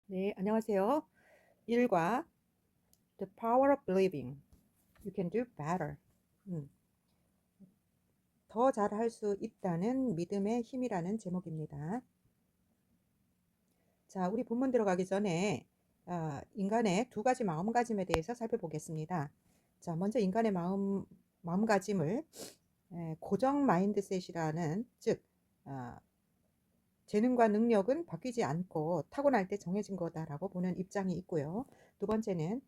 네, 안녕하세요. 일과 The Power of Believing. You can do better. 더 잘할 수 있다는 믿음의 힘이라는 제목입니다. 자, 우리 본문 들어가기 전에 인간의 두 가지 마음가짐에 대해서 살펴보겠습니다. 자, 먼저 인간의 마음가짐을 고정 마인드셋이라는 즉 재능과 능력은 바뀌지 않고 타고날 때 정해진 거다라고 보는 입장이 있고요. 두 번째는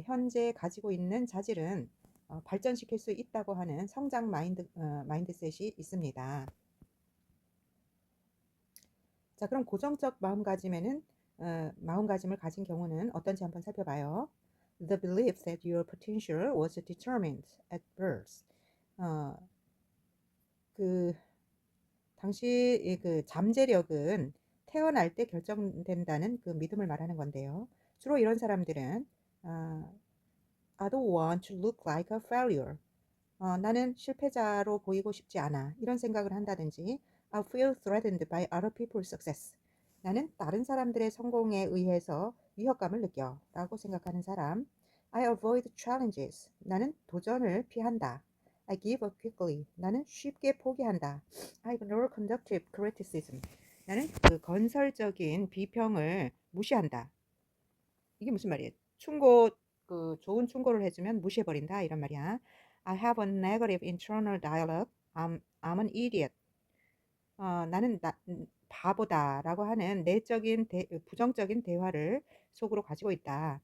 현재 가지고 있는 자질은 발전시킬 수 있다고 하는 성장 마인드셋이 있습니다. 자, 그럼 고정적 마음가짐을 가진 경우는 어떤지 한번 살펴봐요. The belief that your potential was determined at birth. 당시 그 잠재력은 태어날 때 결정된다는 그 믿음을 말하는 건데요. 주로 이런 사람들은 I don't want to look like a failure. 나는 실패자로 보이고 싶지 않아. 이런 생각을 한다든지 I feel threatened by other people's success. 나는 다른 사람들의 성공에 의해서 위협감을 느껴 라고 생각하는 사람. I avoid challenges. 나는 도전을 피한다. I give up quickly. 나는 쉽게 포기한다. I ignore constructive criticism. 나는 그 건설적인 비평을 무시한다. 이게 무슨 말이에요? 좋은 충고를 해주면 무시해버린다 이런 말이야. I have a negative internal dialogue. I'm an idiot. 나는 바보다라고 하는 부정적인 대화를 속으로 가지고 있다.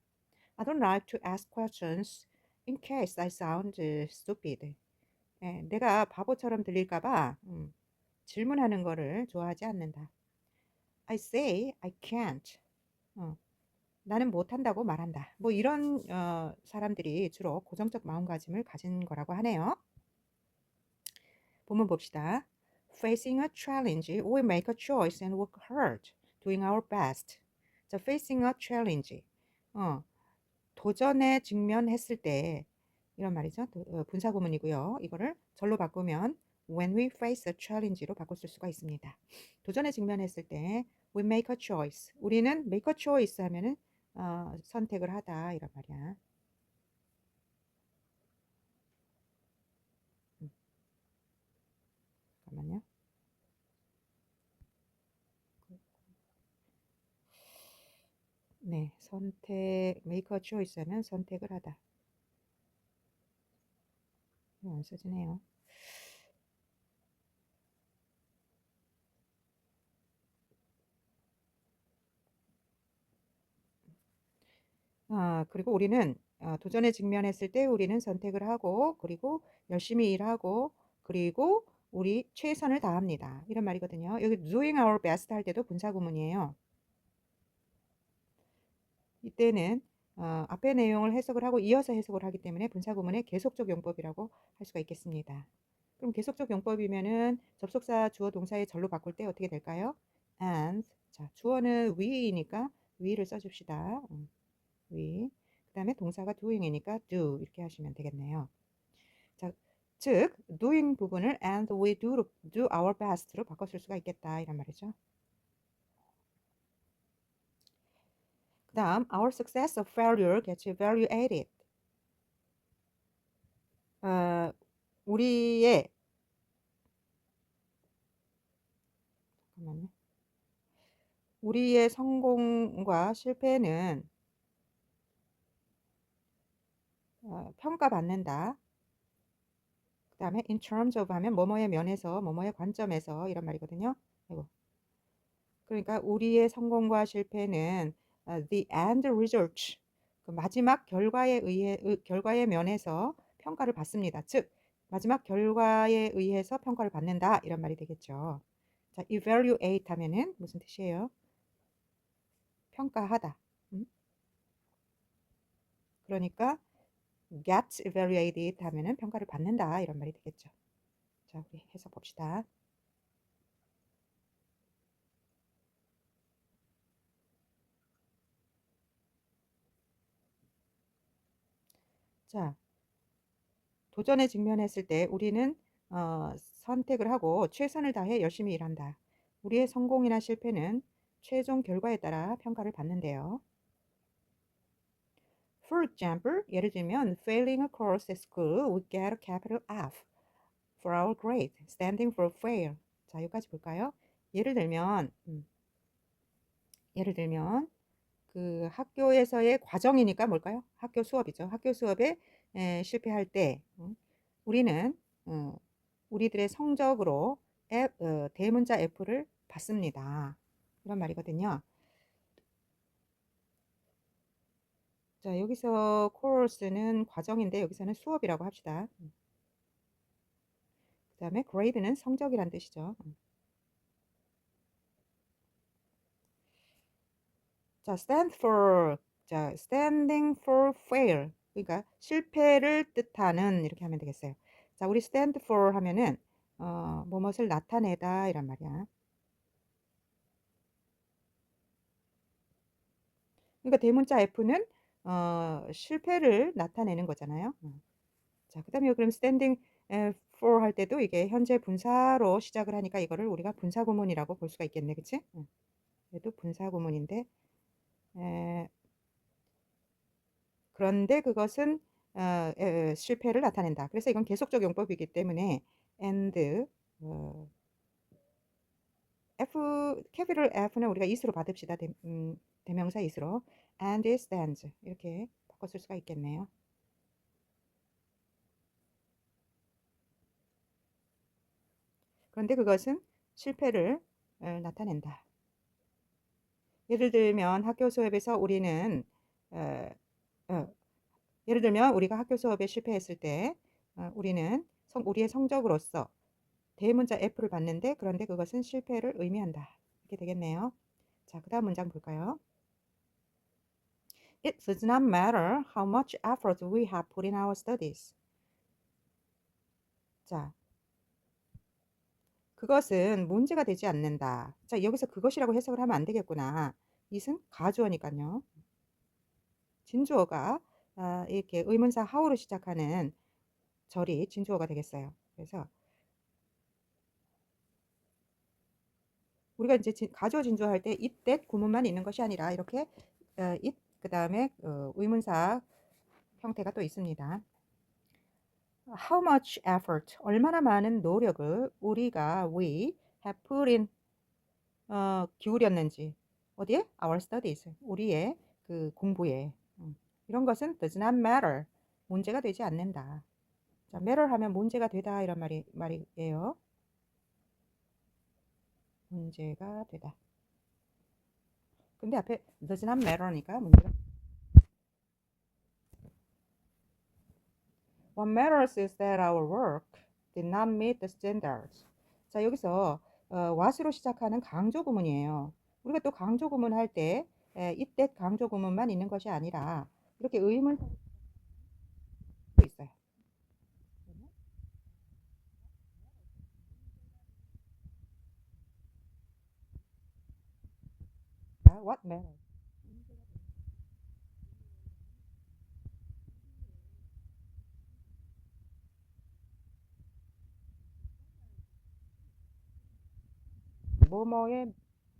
I don't like to ask questions in case I sound stupid. 내가 바보처럼 들릴까봐 질문하는 거를 좋아하지 않는다. I say I can't. 어, 나는 못한다고 말한다. 뭐 이런 사람들이 주로 고정적 마음가짐을 가진 거라고 하네요. 본문 봅시다. Facing a challenge, we make a choice and work hard, doing our best. 자, facing a challenge. 도전에 직면했을 때 이런 말이죠. 분사구문이고요. 이거를 절로 바꾸면 when we face a challenge로 바꿀 수가 있습니다. 도전에 직면했을 때 we make a choice. 우리는 make a choice 하면은 선택을 하다 이런 말이야. 잠깐만요. 네, make a choice 하면 선택을 하다. 안 써지네요. 그리고 우리는 도전에 직면했을 때 우리는 선택을 하고 그리고 열심히 일하고 그리고 우리 최선을 다합니다. 이런 말이거든요. 여기 doing our best 할 때도 분사구문이에요. 이때는 앞의 내용을 해석을 하고 이어서 해석을 하기 때문에 분사구문의 계속적 용법이라고 할 수가 있겠습니다. 그럼 계속적 용법이면은 접속사 주어 동사의 절로 바꿀 때 어떻게 될까요? And. 자, 주어는 we이니까 we를 써줍시다. we. 그 다음에 동사가 doing이니까 do 이렇게 하시면 되겠네요. 자, 즉 doing 부분을 and we do our best로 바꿨을 수가 있겠다 이란 말이죠. 그 다음 our success or failure gets evaluated. 우리의 잠깐만요. 우리의 성공과 실패는 평가받는다. 그 다음에 in terms of 하면 뭐뭐의 면에서 뭐뭐의 관점에서 이런 말이거든요. 아이고. 그러니까 우리의 성공과 실패는 the end result, 그 마지막 결과의 면에서 평가를 받습니다. 즉 마지막 결과에 의해서 평가를 받는다 이런 말이 되겠죠. 자, evaluate 하면은 무슨 뜻이에요? 평가하다. 그러니까 get evaluated 하면은 평가를 받는다 이런 말이 되겠죠. 자, 우리 해석 봅시다. 자, 도전에 직면했을 때 우리는 선택을 하고 최선을 다해 열심히 일한다. 우리의 성공이나 실패는 최종 결과에 따라 평가를 받는데요. For example, 예를 들면 failing a course at school, we get a capital F for our grade, standing for fail. 자, 여기까지 볼까요? 예를 들면 그 학교에서의 과정이니까 뭘까요? 학교 수업이죠. 학교 수업에 실패할 때 우리는 우리들의 성적으로 대문자 F를 받습니다. 이런 말이거든요. 자, 여기서 course는 과정인데 여기서는 수업이라고 합시다. 그 다음에 grade는 성적이란 뜻이죠. 자, standing for fail. 그러니까 실패를 뜻하는 이렇게 하면 되겠어요. 자, 우리 stand for 하면은 뭐뭇을 나타내다 이란 말이야. 그러니까 대문자 F는 실패를 나타내는 거잖아요. 자, 그다음에 그럼 standing for 할 때도 이게 현재 분사로 시작을 하니까 이거를 우리가 분사 구문이라고 볼 수가 있겠네, 그치? 얘도 분사 구문인데 그런데 그것은 실패를 나타낸다. 그래서 이건 계속적 용법이기 때문에 and 캐피털 F는 우리가 is로 받읍시다. 대명사 is로 and stands 이렇게 바꿔 쓸 수가 있겠네요. 그런데 그것은 실패를 나타낸다. 예를 들면 학교 수업에서 우리는 예를 들면 우리가 학교 수업에 실패했을 때 우리는 우리의 성적으로서 대문자 F를 받는데 그런데 그것은 실패를 의미한다. 이렇게 되겠네요. 자, 그 다음 문장 볼까요? It does not matter how much effort we have put in our studies. 자, 그것은 문제가 되지 않는다. 자, 여기서 그것이라고 해석을 하면 안 되겠구나. it은 가주어니까요. 진주어가 이렇게 의문사 how로 시작하는 절이 진주어가 되겠어요. 그래서 우리가 이제 가주어 진주어 할 때 it, that 구문만 있는 것이 아니라 이렇게 it 그 다음에 의문사 형태가 또 있습니다. How much effort, 얼마나 많은 노력을 우리가 we have put in 기울였는지 어디에? Our studies, 우리의 그 공부에 이런 것은 does not matter, 문제가 되지 않는다. 자, matter 하면 문제가 되다 이런 말이에요. 문제가 되다. 근데 앞에 does not matter니까 문제가. What matters is that our work did not meet the standards. 자, 여기서 what으로 시작하는 강조 구문이에요. 우리가 또 강조 구문 할 때 이때 강조 구문만 있는 것이 아니라 이렇게 의문도 있어요. What matters?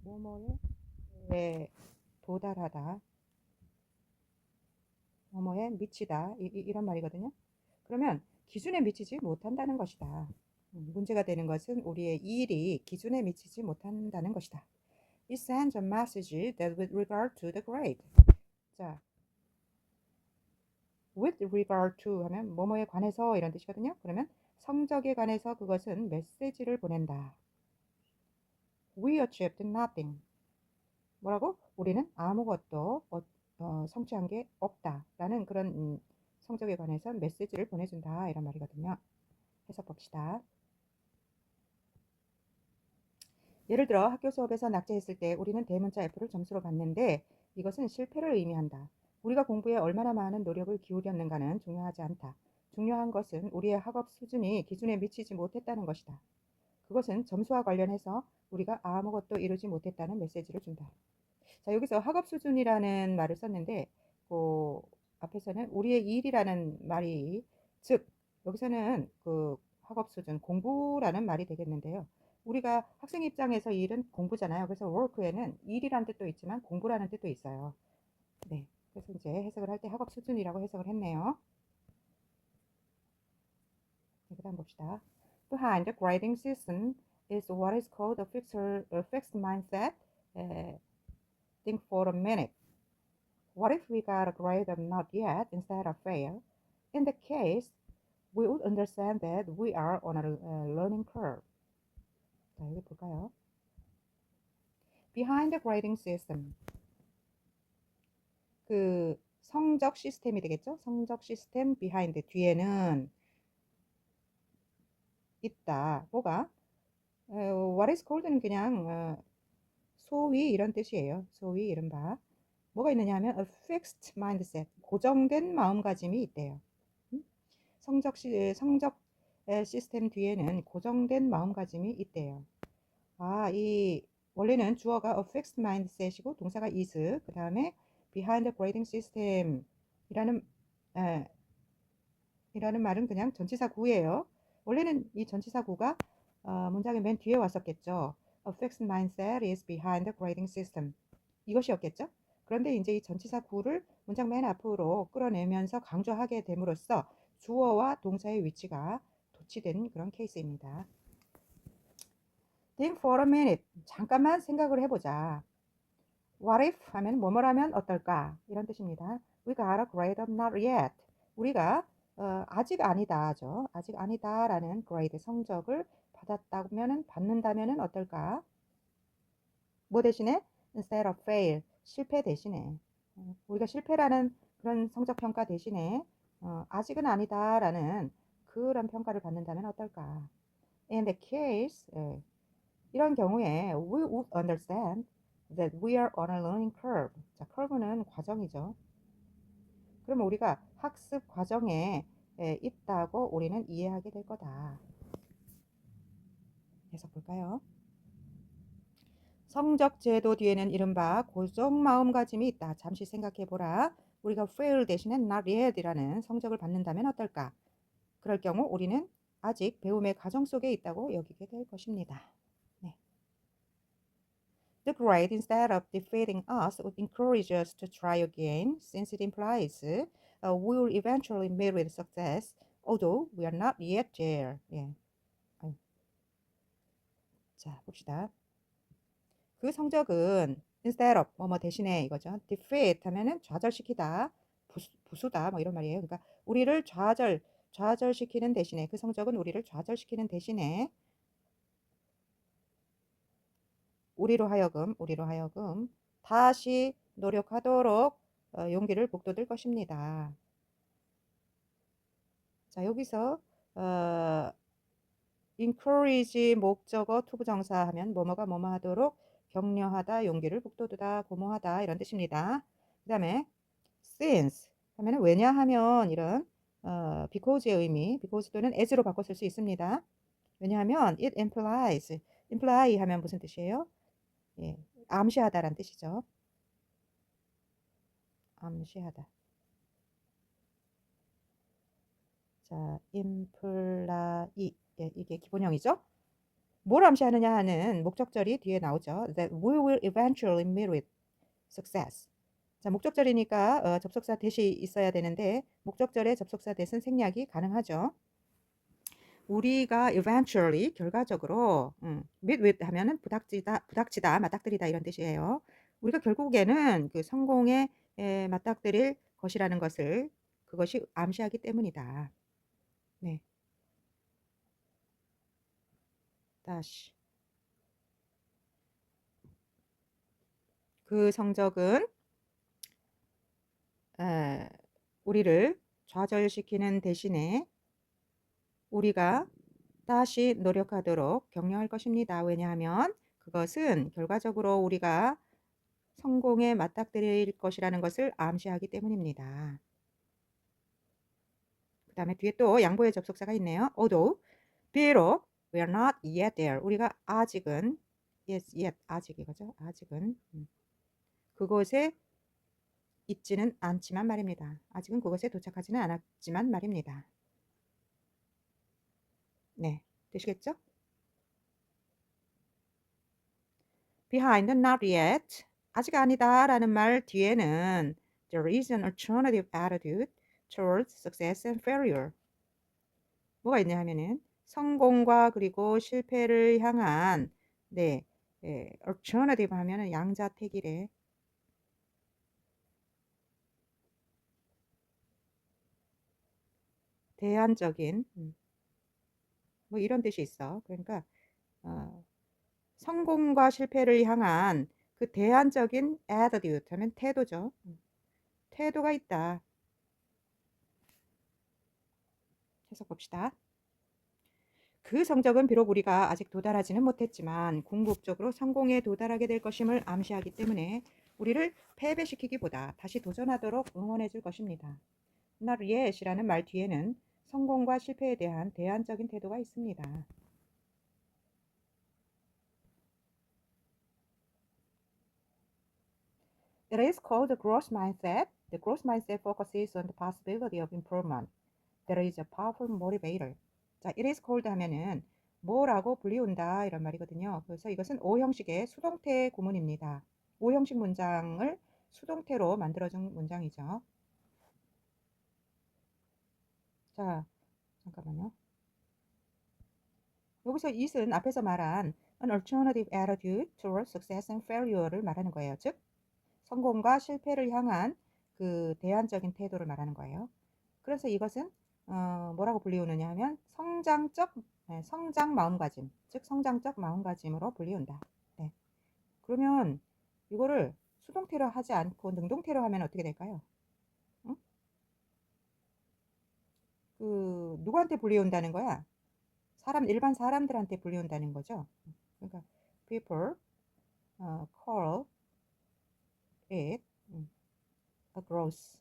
뭐뭐에 도달하다, 뭐뭐에 미치다 이런 말이거든요. 그러면 기준에 미치지 못한다는 것이다. 문제가 되는 것은 우리의 일이 기준에 미치지 못한다는 것이다. It sends a message that with regard to the grade. 자, with regard to 하면 뭐뭐에 관해서 이런 뜻이거든요. 그러면 성적에 관해서 그것은 메시지를 보낸다. We achieved nothing. 뭐라고? 우리는 아무것도 성취한 게 없다라는 그런 성적에 관해서 메시지를 보내준다 이런 말이거든요. 해석 봅시다. 예를 들어 학교 수업에서 낙제했을 때 우리는 대문자 F를 점수로 받는데 이것은 실패를 의미한다. 우리가 공부에 얼마나 많은 노력을 기울였는가는 중요하지 않다. 중요한 것은 우리의 학업 수준이 기준에 미치지 못했다는 것이다. 그것은 점수와 관련해서 우리가 아무것도 이루지 못했다는 메시지를 준다. 자, 여기서 학업 수준이라는 말을 썼는데 그 앞에서는 우리의 일이라는 말이 즉 여기서는 그 학업 수준 공부라는 말이 되겠는데요. 우리가 학생 입장에서 일은 공부잖아요. 그래서 work에는 일이라는 뜻도 있지만 공부라는 뜻도 있어요. 네. 그래서 이제 해석을 할 때 학업 수준이라고 해석을 했네요. 네, 그 다음 봅시다. Behind the grading system is what is called a fixed mindset. Think for a minute. What if we got a grade of not yet instead of fail? In that case, we would understand that we are on a learning curve. 자, 여기 볼까요? Behind the grading system. 그 성적 시스템이 되겠죠? 성적 시스템 behind 뒤에는 있다. 뭐가? What is called는 그냥 소위 이런 뜻이에요. 소위 이른바 뭐가 있느냐 하면 a fixed mindset 고정된 마음가짐이 있대요. 성적 시스템 뒤에는 고정된 마음가짐이 있대요. 이 원래는 주어가 a fixed mindset이고 동사가 is 그 다음에 behind the grading system 이라는 말은 그냥 전치사 구예요. 원래는 이 전치사 구가 문장의 맨 뒤에 왔었겠죠. A fixed mindset is behind the grading system. 이것이었겠죠. 그런데 이제 이 전치사 구를 문장 맨 앞으로 끌어내면서 강조하게 됨으로써 주어와 동사의 위치가 도치된 그런 케이스입니다. Think for a minute. 잠깐만 생각을 해보자. What if 하면 뭐뭐라면 어떨까? 이런 뜻입니다. We got a grade of not yet. 우리가 아직 아니다죠. 아직 아니다라는 grade 성적을 받는다면은 어떨까? 뭐 대신에 instead of fail 실패 대신에 우리가 실패라는 그런 성적 평가 대신에 아직은 아니다라는 그런 평가를 받는다면 어떨까? In the case 이런 경우에 we would understand that we are on a learning curve. 자, curve는 과정이죠. 그러면 우리가 학습 과정에 있다고 우리는 이해하게 될 거다. 해석 볼까요? 성적 제도 뒤에는 이른바 고정 마음가짐이 있다. 잠시 생각해 보라. 우리가 fail 대신에 not yet이라는 성적을 받는다면 어떨까? 그럴 경우 우리는 아직 배움의 과정 속에 있다고 여기게 될 것입니다. 네. The grade, instead of defeating us, would encourage us to try again, since it implies we will eventually meet with success, although we are not yet there. 예. 자, 봅시다. 그 성적은 instead of 뭐뭐 대신에 이거죠. defeat 하면은 좌절시키다, 부수다 뭐 이런 말이에요. 그러니까 우리를 좌절시키는 대신에 그 성적은 우리를 좌절시키는 대신에 우리로 하여금 다시 노력하도록 용기를 북돋을 것입니다. 자, 여기서 encourage 목적어 투부정사 하면 뭐뭐가 뭐뭐 하도록 격려하다, 용기를 북돋우다, 고무하다 이런 뜻입니다. 그 다음에 since 하면은 왜냐하면 이런 because의 의미, because 또는 as로 바꿔 쓸 수 있습니다. 왜냐하면 it implies, imply 하면 무슨 뜻이에요? 예, 암시하다란 뜻이죠. 암시하다. 자, imply 예, 이게 기본형이죠. 뭘 암시하느냐 하는 목적절이 뒤에 나오죠. That we will eventually meet with success. 자, 목적절이니까 접속사 대시 있어야 되는데 목적절에 접속사 대신 생략이 가능하죠. 우리가 eventually 결과적으로 meet with 하면은 부닥치다, 맞닥뜨리다 이런 뜻이에요. 우리가 결국에는 그 성공에 맞닥뜨릴 것이라는 것을 그것이 암시하기 때문이다. 네. 다시. 그 성적은 우리를 좌절시키는 대신에 우리가 다시 노력하도록 격려할 것입니다. 왜냐하면 그것은 결과적으로 우리가 성공에 맞닥뜨릴 것이라는 것을 암시하기 때문입니다. 그 다음에 뒤에 또 양보의 접속사가 있네요. although, 비록 we are not yet there. 우리가 아직은 yet 아직 이거죠. 아직은 그곳에 있지는 않지만 말입니다. 아직은 그것에 도착하지는 않았지만 말입니다. 네, 되시겠죠? behind not yet 아직 아니다라는 말 뒤에는 there is an alternative attitude towards success and failure. 뭐가 있냐 하면은 성공과 그리고 실패를 향한 네, alternative 하면은 양자택일에 대안적인 뭐 이런 뜻이 있어. 그러니까 어, 성공과 실패를 향한 그 대안적인 attitude 하면 태도죠. 태도가 있다. 해석 봅시다. 그 성적은 비록 우리가 아직 도달하지는 못했지만 궁극적으로 성공에 도달하게 될 것임을 암시하기 때문에 우리를 패배시키기보다 다시 도전하도록 응원해 줄 것입니다. Not yet이라는 말 뒤에는 성공과 실패에 대한 대안적인 태도가 있습니다. It is called the growth mindset. The growth mindset focuses on the possibility of improvement. There is a powerful motivator. 자, it is called 하면은 뭐라고 불리운다 이런 말이거든요. 그래서 이것은 O 형식의 수동태 구문입니다. O 형식 문장을 수동태로 만들어준 문장이죠. 자, 잠깐만요. 여기서 it은 앞에서 말한 an alternative attitude towards success and failure를 말하는 거예요. 즉, 성공과 실패를 향한 그 대안적인 태도를 말하는 거예요. 그래서 이것은 뭐라고 불리우느냐 하면 성장 마음가짐, 즉 성장적 마음가짐으로 불리운다. 네. 그러면 이거를 수동태로 하지 않고 능동태로 하면 어떻게 될까요? 응? 그 누구한테 불리운다는 거야? 일반 사람들한테 불리운다는 거죠. 그러니까 people call it a growth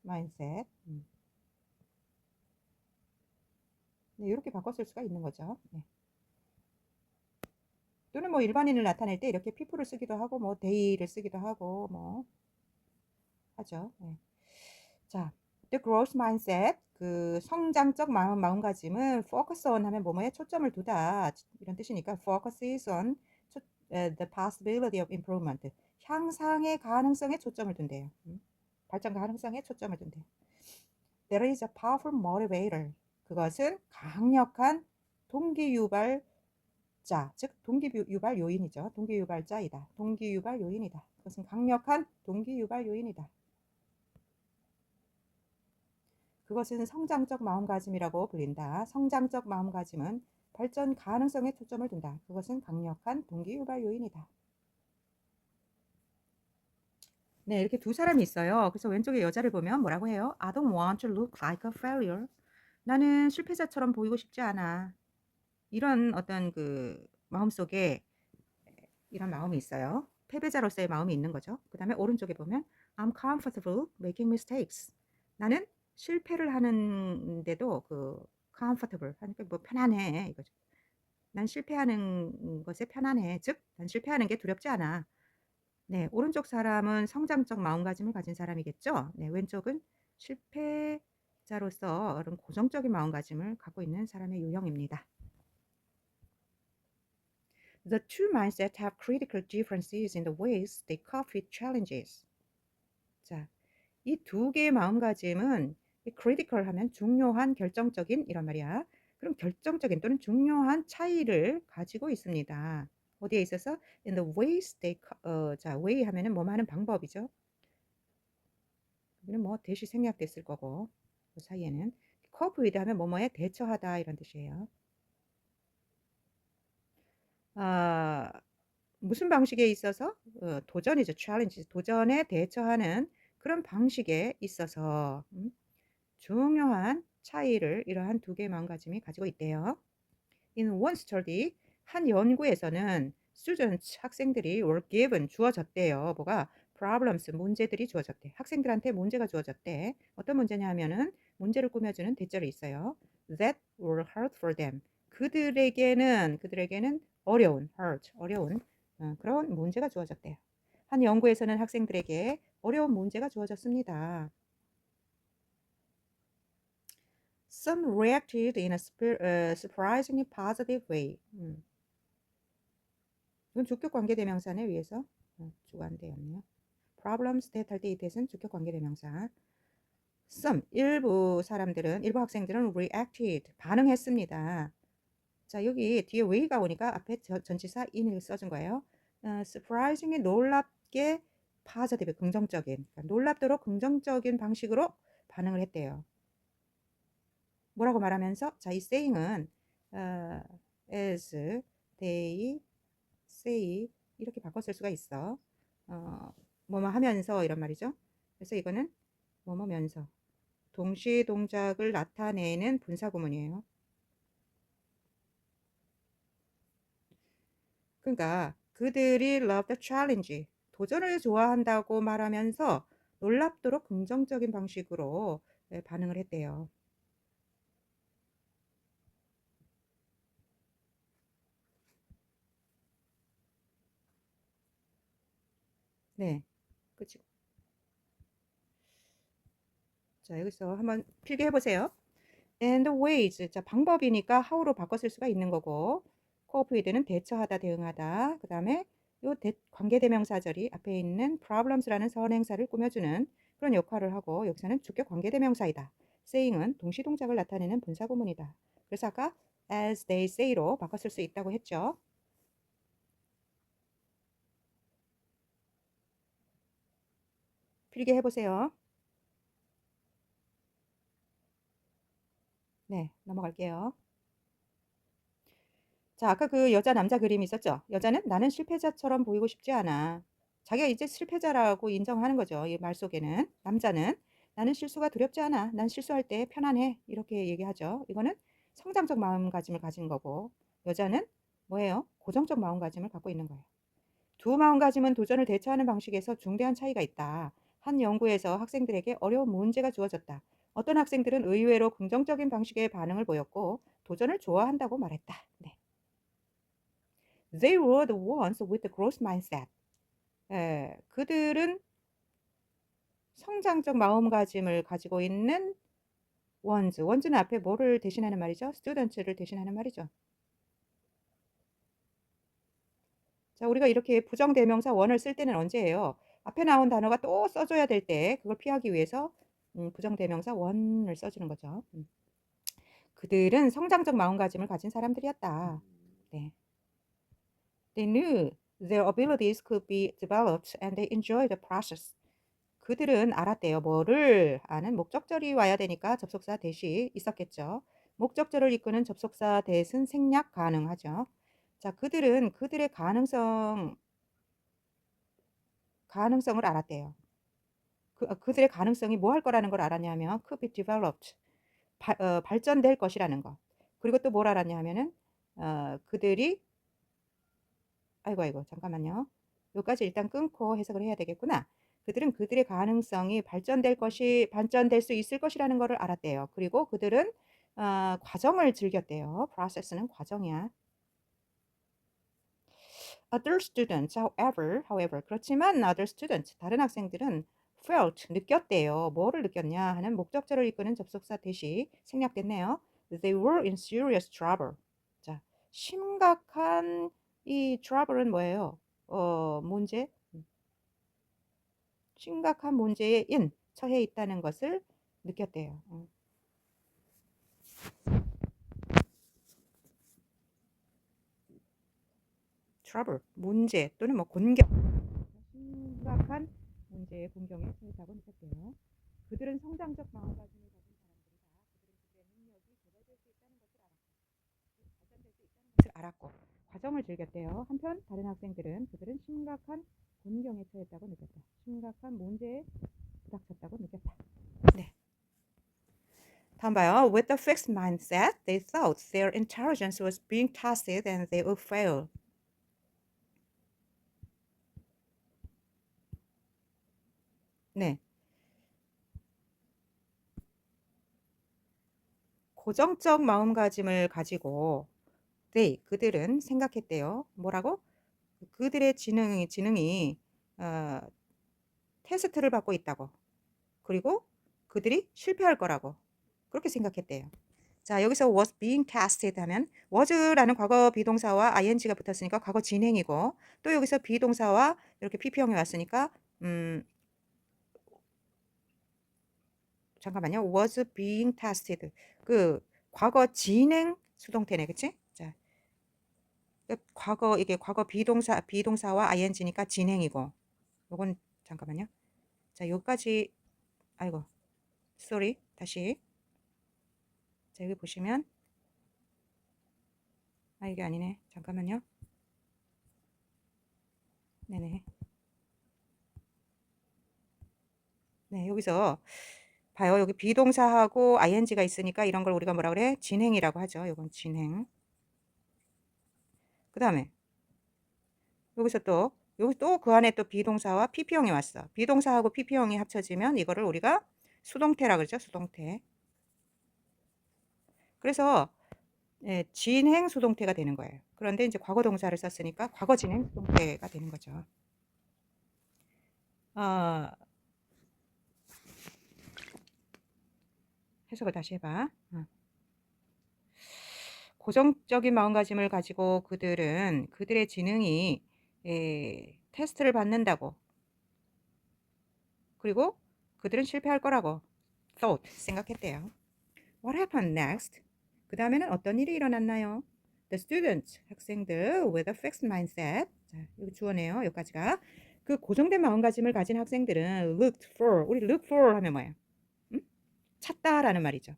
mindset. 네, 이렇게 바꿨을 수가 있는 거죠. 네. 또는 뭐 일반인을 나타낼 때 이렇게 people를 쓰기도 하고 뭐 they를 쓰기도 하고 뭐 하죠. 네. 자, the growth mindset 그 성장적 마음가짐은 focus on 하면 뭐뭐에 초점을 두다 이런 뜻이니까 focuses on the possibility of improvement 향상의 가능성에 초점을 둔대요. 발전 가능성에 초점을 둔대요. There is a powerful motivator. 그것은 강력한 동기유발자, 즉 동기유발 요인이죠. 동기유발자이다. 동기유발 요인이다. 그것은 강력한 동기유발 요인이다. 그것은 성장적 마음가짐이라고 불린다. 성장적 마음가짐은 발전 가능성에 초점을 둔다. 그것은 강력한 동기유발 요인이다. 네, 이렇게 두 사람이 있어요. 그래서 왼쪽에 여자를 보면 뭐라고 해요? I don't want to look like a failure. 나는 실패자처럼 보이고 싶지 않아. 이런 어떤 그 마음속에 이런 마음이 있어요. 패배자로서의 마음이 있는 거죠. 그 다음에 오른쪽에 보면 I'm comfortable making mistakes. 나는 실패를 하는데도 그 comfortable 하니까 뭐 편안해 이거죠. 난 실패하는 것에 편안해. 즉, 난 실패하는 게 두렵지 않아. 네, 오른쪽 사람은 성장적 마음가짐을 가진 사람이겠죠. 네, 왼쪽은 실패자로서 그런 고정적인 마음가짐을 갖고 있는 사람의 유형입니다. The two mindsets have critical differences in the ways they cope with challenges. 자, 이 두 개의 마음가짐은 critical 하면 중요한, 결정적인 이란 말이야. 그럼 결정적인 또는 중요한 차이를 가지고 있습니다. 어디에 있어서? In the ways they, 자, way 하면은 뭐뭐 하는 방법이죠. 여기는 뭐 대시 생략됐을 거고, 그 사이에는. cope with 하면 뭐뭐에 대처하다 이런 뜻이에요. 아, 무슨 방식에 있어서? 도전이죠. challenge. 도전에 대처하는 그런 방식에 있어서 중요한 차이를 이러한 두 개의 마음가짐이 가지고 있대요. In one study, 한 연구에서는 students, 학생들이 were given, 주어졌대요. 뭐가? problems, 문제들이 주어졌대. 학생들한테 문제가 주어졌대. 어떤 문제냐 하면은 문제를 꾸며주는 대절이 있어요. That were hard for them. 그들에게는 어려운, hard, 어려운 그런 문제가 주어졌대요. 한 연구에서는 학생들에게 어려운 문제가 주어졌습니다. Some reacted in a surprisingly positive way. 이건 주격 관계대명사네. 위에서 주관대였네요. problems that 할 때 이 that은 주격 관계대명사. some 일부 사람들은, 일부 학생들은 reacted 반응했습니다. 자, 여기 뒤에 way가 오니까 앞에 전치사 in을 써준 거예요. surprisingly 놀랍게 positive 긍정적인, 그러니까 놀랍도록 긍정적인 방식으로 반응을 했대요. 뭐라고 말하면서, 자, 이 saying은 as they say 이렇게 바꿔 쓸 수가 있어. 뭐뭐 하면서 이런 말이죠. 그래서 이거는 뭐뭐면서 동시 동작을 나타내는 분사구문이에요. 그러니까 그들이 love the challenge, 도전을 좋아한다고 말하면서 놀랍도록 긍정적인 방식으로 반응을 했대요. 네, 그치. 자, 여기서 한번 필기해 보세요. and ways, 자, 방법이니까 how로 바꿔 쓸 수가 있는 거고, cooperated는 대처하다, 대응하다. 그 다음에 요 관계대명사절이 앞에 있는 problems라는 선행사를 꾸며주는 그런 역할을 하고, 여기서는 주격 관계대명사이다. saying은 동시동작을 나타내는 분사구문이다. 그래서 아까 as they say로 바꿔 쓸 수 있다고 했죠. 필기해 보세요. 네, 넘어갈게요. 자, 아까 그 여자 남자 그림이 있었죠. 여자는 나는 실패자처럼 보이고 싶지 않아. 자기가 이제 실패자라고 인정하는 거죠. 이 말 속에는. 남자는 나는 실수가 두렵지 않아. 난 실수할 때 편안해. 이렇게 얘기하죠. 이거는 성장적 마음가짐을 가진 거고, 여자는 뭐예요? 고정적 마음가짐을 갖고 있는 거예요. 두 마음가짐은 도전을 대처하는 방식에서 중대한 차이가 있다. 한 연구에서 학생들에게 어려운 문제가 주어졌다. 어떤 학생들은 의외로 긍정적인 방식의 반응을 보였고 도전을 좋아한다고 말했다. 네. They were the ones with the growth mindset. 그들은 성장적 마음가짐을 가지고 있는 ones. ones는 앞에 뭐를 대신하는 말이죠? students를 대신하는 말이죠. 자, 우리가 이렇게 부정대명사 one을 쓸 때는 언제예요? 앞에 나온 단어가 또 써줘야 될 때 그걸 피하기 위해서 부정대명사 one을 써주는 거죠. 그들은 성장적 마음가짐을 가진 사람들이었다. 네. They knew their abilities could be developed and they enjoyed the process. 그들은 알았대요. 뭐를 아는 목적절이 와야 되니까 접속사 대시 있었겠죠. 목적절을 이끄는 접속사 대신 생략 가능하죠. 자, 그들은 그들의 가능성을 알았대요. 그들의 가능성이 뭐 할 거라는 걸 알았냐면 could be developed. 발전될 것이라는 거. 그리고 또 뭘 알았냐면은 그들이 아이고 잠깐만요. 여기까지 일단 끊고 해석을 해야 되겠구나. 그들은 그들의 가능성이 발전될 수 있을 것이라는 것을 알았대요. 그리고 그들은 과정을 즐겼대요. process는 과정이야. Other students, however, 그렇지만 other students, 다른 학생들은 felt, 느꼈대요. 뭐를 느꼈냐 하는 목적절을 이끄는 접속사 대시 생략됐네요. They were in serious trouble. 자, 심각한 이 trouble은 뭐예요? 문제? 심각한 문제에 처해 있다는 것을 느꼈대요. trouble, 문제 또는 뭐 곤경. 심각한 문제에 곤경에 처했다고 느꼈대요. 그들은 성장적 마음가짐을 가진 사람들이다. 그들은 그들의 능력이 개발될 수 있다는 것을 알았고 과정을 즐겼대요. 한편 다른 학생들은 그들은 심각한 곤경에 처했다고 느꼈다. 심각한 문제에 부닥쳤다고 느꼈다. 네. 다음 봐요. With a fixed mindset, they thought their intelligence was being tested and they would fail. 네. 고정적 마음가짐을 가지고 그들은 생각했대요. 뭐라고? 그들의 지능이 테스트를 받고 있다고. 그리고 그들이 실패할 거라고. 그렇게 생각했대요. 자, 여기서 was being tested 하면 was라는 과거 비동사와 ing가 붙었으니까 과거 진행이고, 또 여기서 비동사와 이렇게 pp형이 왔으니까 잠깐만요. was being tested. 그 과거 진행 수동태네. 그치? 자, 이게 과거 비동사와 ing니까 진행이고, 요건 잠깐만요. 자, 여기까지, 아이고, sorry. 다시. 자, 여기 보시면, 이게 아니네. 잠깐만요. 네네. 네, 여기서 봐요. 여기 비동사하고 ing가 있으니까 이런 걸 우리가 뭐라 그래? 진행이라고 하죠. 이건 진행. 그 다음에 여기서 또 여기 또 그 안에 또 비동사와 pp형이 왔어. 비동사하고 pp형이 합쳐지면 이거를 우리가 수동태라 그러죠. 수동태. 그래서 진행 수동태가 되는 거예요. 그런데 이제 과거 동사를 썼으니까 과거 진행 수동태가 되는 거죠. 해석을 다시 해봐. 고정적인 마음가짐을 가지고 그들의 지능이 테스트를 받는다고, 그리고 그들은 실패할 거라고 생각했대요. What happened next? 그 다음에는 어떤 일이 일어났나요? The students, 학생들 with a fixed mindset. 자, 여기 주어네요. 여기까지가. 그 고정된 마음가짐을 가진 학생들은 looked for. 우리 look for 하면 뭐예요? 찾다라는 말이죠.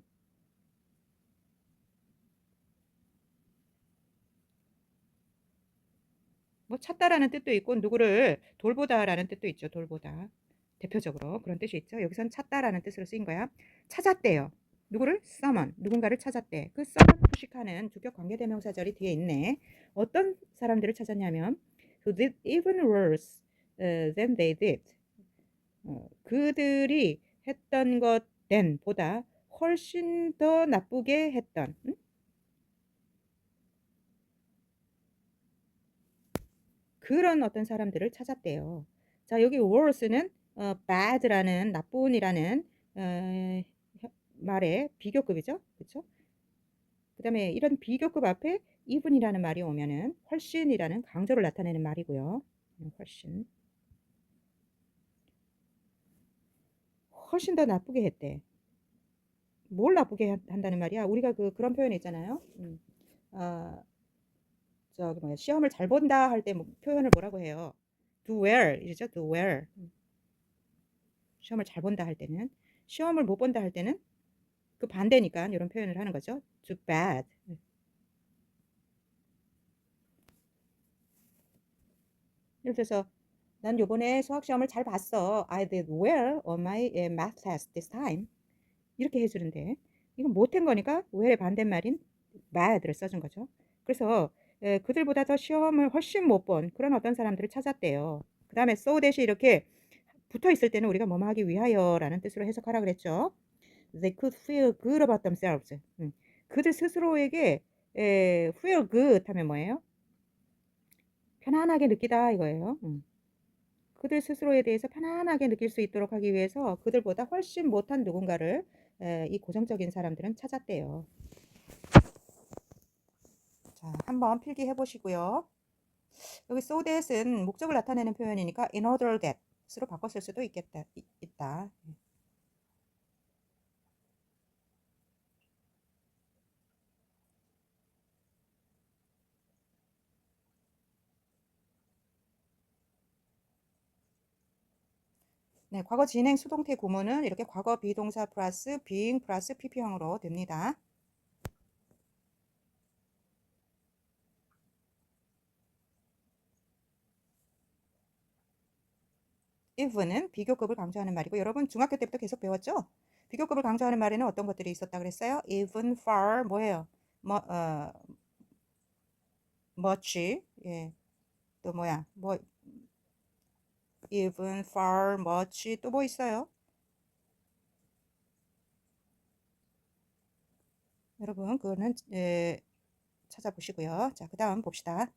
뭐 찾다라는 뜻도 있고 누구를 돌보다라는 뜻도 있죠. 돌보다. 대표적으로 그런 뜻이 있죠. 여기선 찾다라는 뜻으로 쓰인 거야. 찾았대요. 누구를? someone. 누군가를 찾았대. 그 someone 표식하는 주격 관계대명사절이 뒤에 있네. 어떤 사람들을 찾았냐면 who did even worse than they did. 그들이 했던 것 than 보다 훨씬 더 나쁘게 했던 그런 어떤 사람들을 찾았대요. 자, 여기 worse는 bad라는 나쁜이라는 말의 비교급이죠. 그렇죠? 그 다음에 이런 비교급 앞에 even이라는 말이 오면은 훨씬이라는 강조를 나타내는 말이고요. 훨씬 더 나쁘게 했대. 뭘 나쁘게 한다는 말이야? 우리가 그런 표현 있잖아요. 저기 뭐야, 시험을 잘 본다 할 때 표현을 뭐라고 해요? do well 이러죠. do well. 시험을 잘 본다 할 때는, 시험을 못 본다 할 때는 그 반대니까 이런 표현을 하는 거죠. do bad. 예를 들어서 난 요번에 수학 시험을 잘 봤어. I did well on my math test this time. 이렇게 해주는데 이건 못한 거니까 well의 반대말인 bad를 써준 거죠. 그래서 그들보다 더 시험을 훨씬 못 본 그런 어떤 사람들을 찾았대요. 그 다음에 so that이 이렇게 붙어 있을 때는 우리가 뭐뭐 하기 위하여라는 뜻으로 해석하라 그랬죠. They could feel good about themselves. 그들 스스로에게 feel good 하면 뭐예요? 편안하게 느끼다 이거예요. 그들 스스로에 대해서 편안하게 느낄 수 있도록 하기 위해서 그들보다 훨씬 못한 누군가를 이 고정적인 사람들은 찾았대요. 자, 한번 필기해 보시고요. 여기 so that은 목적을 나타내는 표현이니까 in order that으로 바꿨을 수도 있다. 네, 과거 진행 수동태 구문은 이렇게 과거 비동사 플러스 being 플러스 pp형으로 됩니다. if는 비교급을 강조하는 말이고, 여러분 중학교 때부터 계속 배웠죠? 비교급을 강조하는 말에는 어떤 것들이 있었다 그랬어요? even, far, 뭐예요? much, 예, 또 뭐야? even, far, much, 또 뭐 있어요? 여러분 그거는 찾아보시고요. 자, 그 다음 봅시다.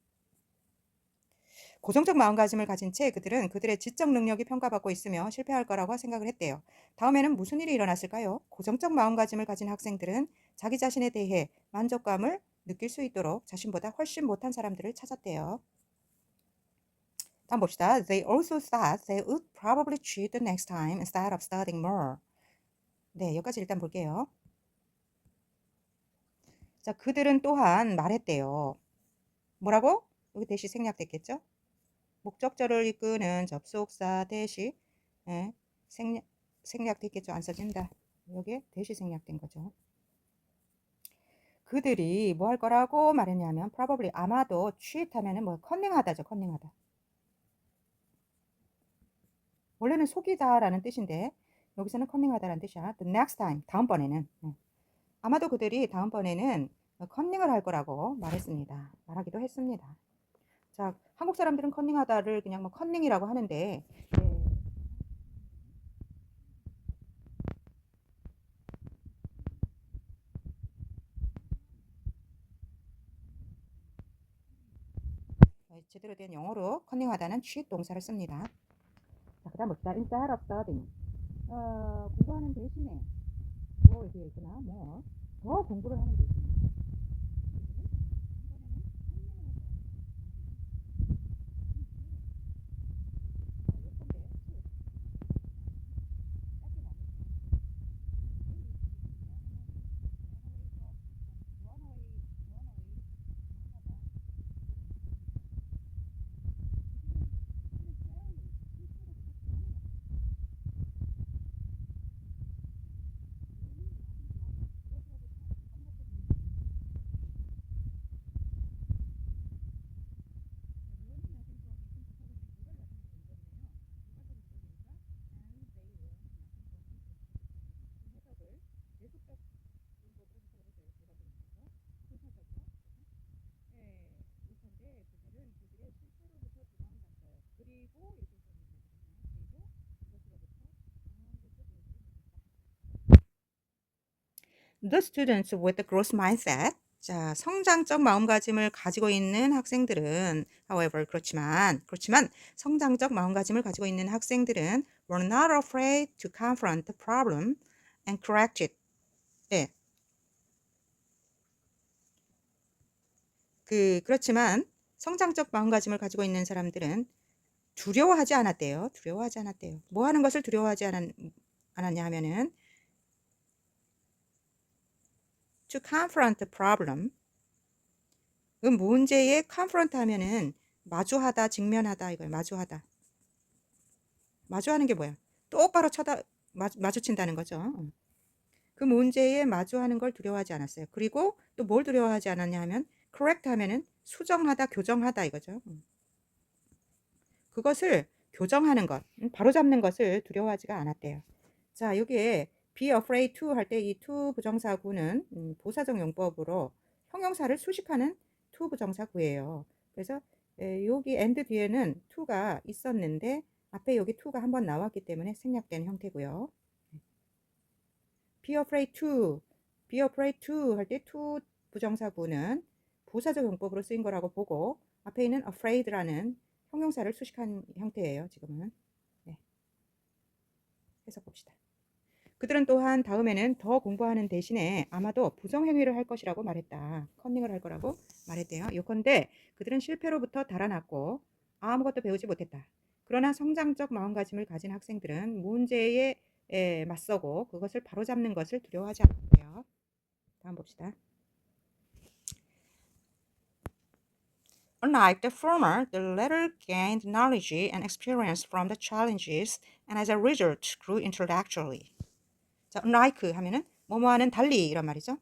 고정적 마음가짐을 가진 채 그들은 그들의 지적 능력이 평가받고 있으며 실패할 거라고 생각을 했대요. 다음에는 무슨 일이 일어났을까요? 고정적 마음가짐을 가진 학생들은 자기 자신에 대해 만족감을 느낄 수 있도록 자신보다 훨씬 못한 사람들을 찾았대요. 다음 봅시다. They also thought they would probably cheat the next time instead of studying more. 네, 여기까지 일단 볼게요. 자, 그들은 또한 말했대요. 뭐라고? 여기 대시 생략됐겠죠? 목적절을 이끄는 접속사 대시 예, 생략됐겠죠? 안 써진다. 여기에 대시 생략된 거죠. 그들이 뭐 할 거라고 말했냐면 probably 아마도 cheat 하면은 뭐 컨닝하다죠. 컨닝하다. 원래는 속이다라는 뜻인데 여기서는 컨닝하다라는 뜻이야. The next time 다음번에는 아마도 그들이 다음번에는 컨닝을 할 거라고 말하기도 했습니다. 자, 한국 사람들은 컨닝하다를 그냥 뭐 컨닝이라고 하는데 제대로 된 영어로 컨닝하다는 cheat 동사를 씁니다. 자, 그 다음 봅시다. Instead of studying. 공부하는 대신에 뭐 이게 있구나. 뭐 더 공부를 하는 대신에 The students with the growth mindset. 자, 성장적 마음가짐을 가지고 있는 학생들은, however, 그렇지만 성장적 마음가짐을 가지고 있는 학생들은 were not afraid to confront the problem and correct it. 네. 그렇지만 성장적 마음가짐을 가지고 있는 사람들은 두려워하지 않았대요. 두려워하지 않았대요. 뭐 하는 것을 두려워하지 않았냐 하면은 to confront the problem. 그 문제에 confront 하면은 마주하다, 직면하다 이거예요. 마주하다. 마주하는 게 뭐야? 똑바로 마주친다는 거죠. 그 문제에 마주하는 걸 두려워하지 않았어요. 그리고 또 뭘 두려워하지 않았냐 하면 correct 하면은 수정하다, 교정하다 이거죠. 그것을 교정하는 것, 바로잡는 것을 두려워하지가 않았대요. 자, 여기에 be afraid to 할 때 이 to 부정사구는 부사적 용법으로 형용사를 수식하는 to 부정사구예요. 그래서 여기 and 뒤에는 to가 있었는데 앞에 여기 to가 한번 나왔기 때문에 생략된 형태고요. be afraid to 할 때 to 부정사구는 부사적 용법으로 쓰인 거라고 보고 앞에 있는 afraid라는 형용사를 수식한 형태예요. 지금은. 네. 해석 봅시다. 그들은 또한 다음에는 더 공부하는 대신에 아마도 부정행위를 할 것이라고 말했다. 컨닝을 할 거라고 말했대요. 요컨대 그들은 실패로부터 달아났고 아무것도 배우지 못했다. 그러나 성장적 마음가짐을 가진 학생들은 문제에 맞서고 그것을 바로잡는 것을 두려워하지 않았대요. 다음 봅시다. Unlike the former, the latter gained knowledge and experience from the challenges and as a result grew intellectually. 자, unlike 하면은 뭐뭐와는 달리 이런 말이죠.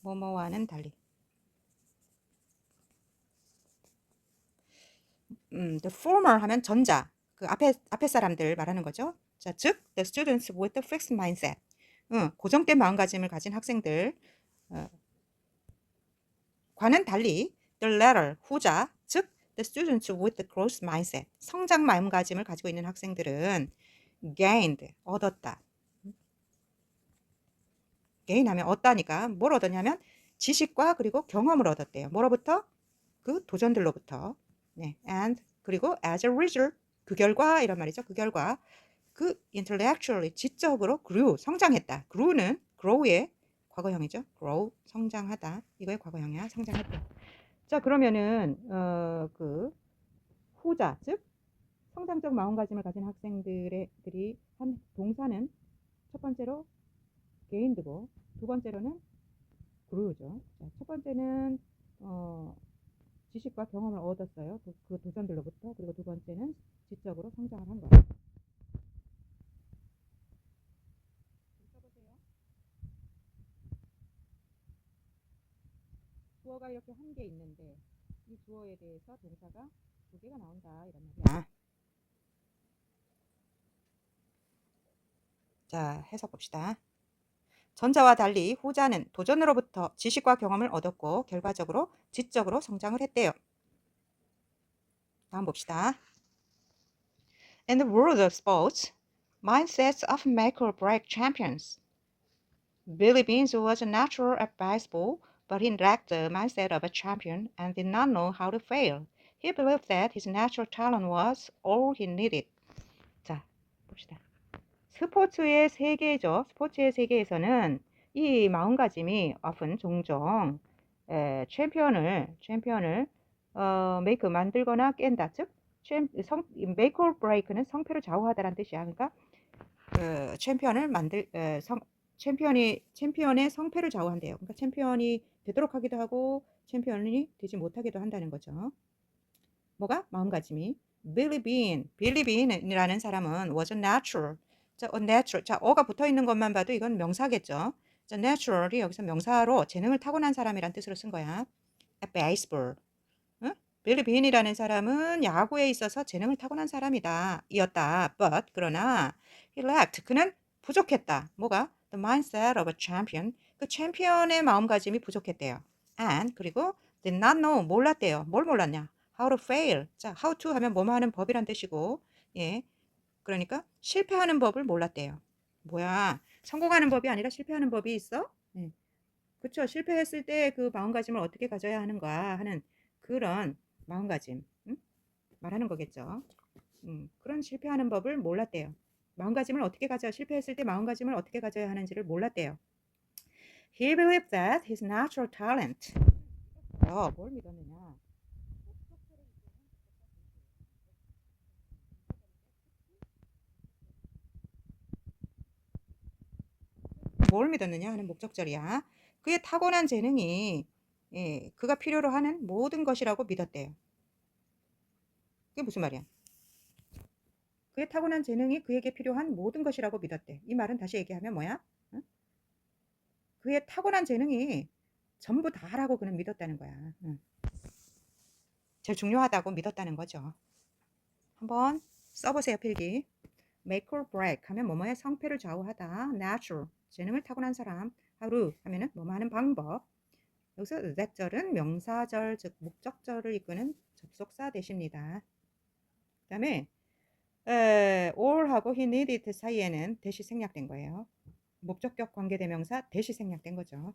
뭐뭐와는 달리. The former 하면 전자, 그 앞에 사람들 말하는 거죠. 자, 즉 the students with the fixed mindset. 고정된 마음가짐을 가진 학생들 과는 달리 the latter 후자, 즉 the students with the growth mindset 성장 마음가짐을 가지고 있는 학생들은 gained 얻었다. gain 하면 얻다니까 뭘 얻었냐면 지식과 그리고 경험을 얻었대요. 뭐로부터? 그 도전들로부터. 네, and 그리고 as a result 그 결과 이런 말이죠. 그 결과 그 intellectually 지적으로 grew 성장했다. grow의 과거형이죠. grow 성장하다. 이거의 과거형이야. 성장했다. 자 그러면은 그 후자 즉 성장적 마음가짐을 가진 학생들이 한 동사는 첫 번째로 gained고 두 번째로는 grew죠. 자, 첫 번째는 지식과 경험을 얻었어요. 그 도전들로부터. 그리고 두 번째는 지적으로 성장을 한 거예요. 주어가 이렇게 한 개 있는데 이 주어에 대해서 동사가 두 개가 나온다 이런 말이야. 자, 해석 봅시다. 전자와 달리 후자는 도전으로부터 지식과 경험을 얻었고 결과적으로 지적으로 성장을 했대요. 다음 봅시다. In the world of sports, mindsets often make or break champions. Billy Beans was a natural at baseball, but he lacked the mindset of a champion and did not know how to fail. He believed that his natural talent was all he needed. 자, 봅시다. 스포츠의 세계죠. 스포츠의 세계에서는 이 마음가짐이 often 종종 챔피언을 make 만들거나 깬다. 즉 make or break는 성패를 좌우하다라는 뜻이야. 그러니까 챔피언의 성패를 좌우한대요. 그러니까 챔피언이 되도록 하기도 하고 챔피언이 되지 못하기도 한다는 거죠. 뭐가? 마음가짐이. 빌리 빈이라는 사람은 was a natural. 자, natural. 자, 어가 붙어 있는 것만 봐도 이건 명사겠죠. 자, natural이 여기서 명사로 재능을 타고난 사람이란 뜻으로 쓴 거야. at baseball. 응? 빌리 빈이라는 사람은 야구에 있어서 재능을 타고난 사람이다. 이었다. But 그러나 he lacked. 그는 부족했다. 뭐가? The mindset of a champion. 그 챔피언의 마음가짐이 부족했대요. And 그리고 did not know. 몰랐대요. 뭘 몰랐냐? How to fail. 자, how to 하면 뭐뭐 하는 법이란 뜻이고, 예, 그러니까 실패하는 법을 몰랐대요. 뭐야? 성공하는 법이 아니라 실패하는 법이 있어? 예. 그쵸? 실패했을 때 그 마음가짐을 어떻게 가져야 하는가 하는 그런 마음가짐, 말하는 거겠죠. 그런 실패하는 법을 몰랐대요. 마음가짐을 어떻게 가져 실패했을 때 마음가짐을 어떻게 가져야 하는지를 몰랐대요. He believed that his natural talent. 뭘 믿었느냐? 뭘 믿었느냐 하는 목적절이야. 그의 타고난 재능이 그가 필요로 하는 모든 것이라고 믿었대요. 그게 무슨 말이야? 그의 타고난 재능이 그에게 필요한 모든 것이라고 믿었대. 이 말은 다시 얘기하면 뭐야? 응? 그의 타고난 재능이 전부 다라고 그는 믿었다는 거야. 응. 제일 중요하다고 믿었다는 거죠. 한번 써보세요, 필기. make or break 하면 뭐뭐의 성패를 좌우하다. natural, 재능을 타고난 사람. how 하면은 뭐뭐 하는 방법. 여기서 that절은 명사절, 즉 목적절을 이끄는 접속사 대시입니다. 그 다음에 all하고 he needed 사이에는 대시 생략된 거예요. 목적격 관계대명사 대시 생략된 거죠.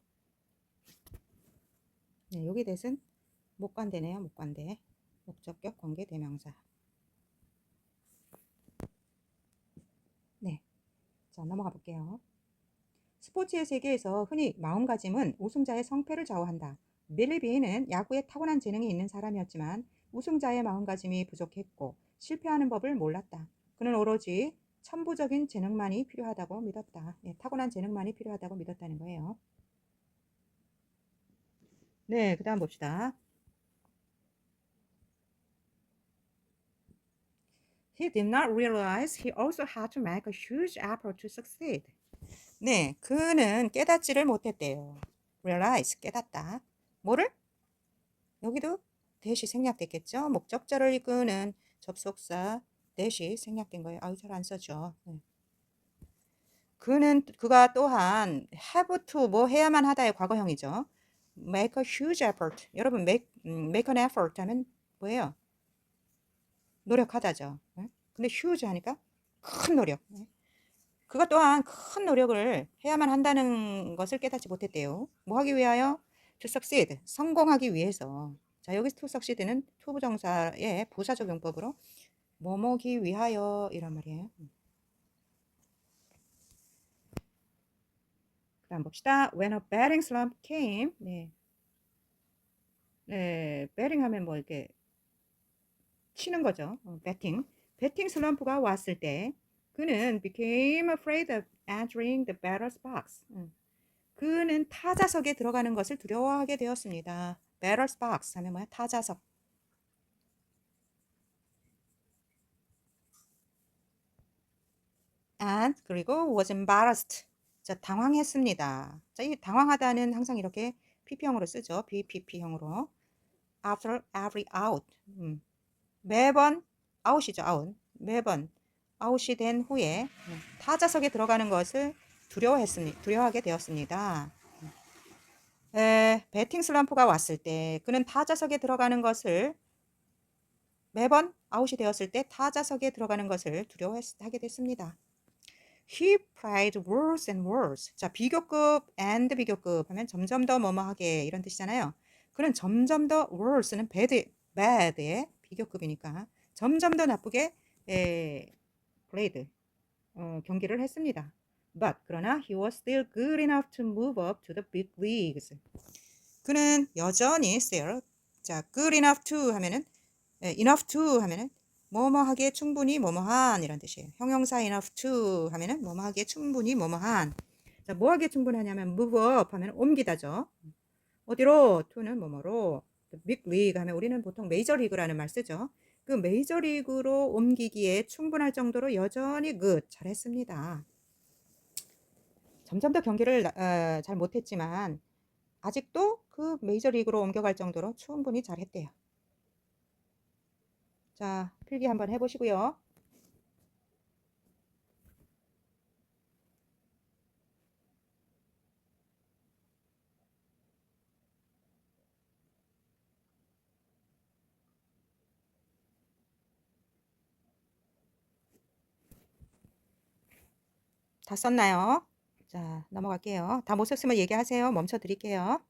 네, 여기 대신 목관대네요. 목관대. 목적격 관계대명사. 네, 자 넘어가 볼게요. 스포츠의 세계에서 흔히 마음가짐은 우승자의 성패를 좌우한다. 빌리 비는 야구에 타고난 재능이 있는 사람이었지만 우승자의 마음가짐이 부족했고 실패하는 법을 몰랐다. 그는 오로지 천부적인 재능만이 필요하다고 믿었다. 예, 타고난 재능만이 필요하다고 믿었다는 거예요. 네, 그 다음 봅시다. He did not realize he also had to make a huge effort to succeed. 네, 그는 깨닫지를 못했대요. realize, 깨닫다. 뭐를? 여기도 대시 생략됐겠죠? 목적절을 이끄는 접속사 대시 생략된 거예요. 아유, 잘 안 써져. 네. 그가 또한 have to 뭐 해야만 하다의 과거형이죠. make a huge effort. 여러분 make an effort 하면 뭐예요? 노력하다죠. 네? 근데 huge 하니까 큰 노력. 네? 그가 또한 큰 노력을 해야만 한다는 것을 깨닫지 못했대요. 뭐 하기 위하여? To succeed. 성공하기 위해서. 자, 여기서 to succeed는 투부정사의 부사적 용법으로 뭐뭐기 위하여 이란 말이에요. 다음 봅시다. When a betting slump came. 네. 네, betting 하면 뭐 이렇게 치는 거죠. 배팅 슬럼프가 왔을 때 그는 became afraid of entering the batter's box. 그는 타자석에 들어가는 것을 두려워하게 되었습니다. batter's box 하면 뭐야? 타자석. and 그리고 was embarrassed. 자, 당황했습니다. 자, 이 당황하다는 항상 이렇게 PP형으로 쓰죠. BPP형으로. after every out. 매번 아웃이죠. 아웃. 매번 아웃이 된 후에 타자석에 들어가는 것을 두려워하게 되었습니다. 배팅 슬럼프가 왔을 때 그는 타자석에 들어가는 것을 매번 아웃이 되었을 때 타자석에 들어가는 것을 두려워하게 됐습니다. He played worse and worse. 자, 비교급 and 비교급 하면 점점 더 뭐뭐하게 이런 뜻이잖아요. 그는 점점 더 worse는 bad의 비교급이니까 점점 더 나쁘게 played 경기를 했습니다. But 그러나 he was still good enough to move up to the big leagues. 그는 여전히 still 자 good enough to 하면은 enough to 하면은 뭐뭐하기에 충분히 뭐뭐한 이런 뜻이에요. 형용사 enough to 하면은 뭐뭐하기에 충분히 뭐뭐한. 자, 뭐하기에 충분하냐면 move up 하면 옮기다죠. 어디로? to는 뭐뭐로. big league 하면 우리는 보통 메이저 리그라는 말 쓰죠. 그 메이저 리그로 옮기기에 충분할 정도로 여전히 good 잘했습니다. 점점 더 경기를 잘 못했지만 아직도 그 메이저 리그로 옮겨갈 정도로 충분히 잘했대요. 자, 필기 한번 해보시고요. 다 썼나요? 자, 넘어갈게요. 다 못 썼으면 얘기하세요. 멈춰 드릴게요.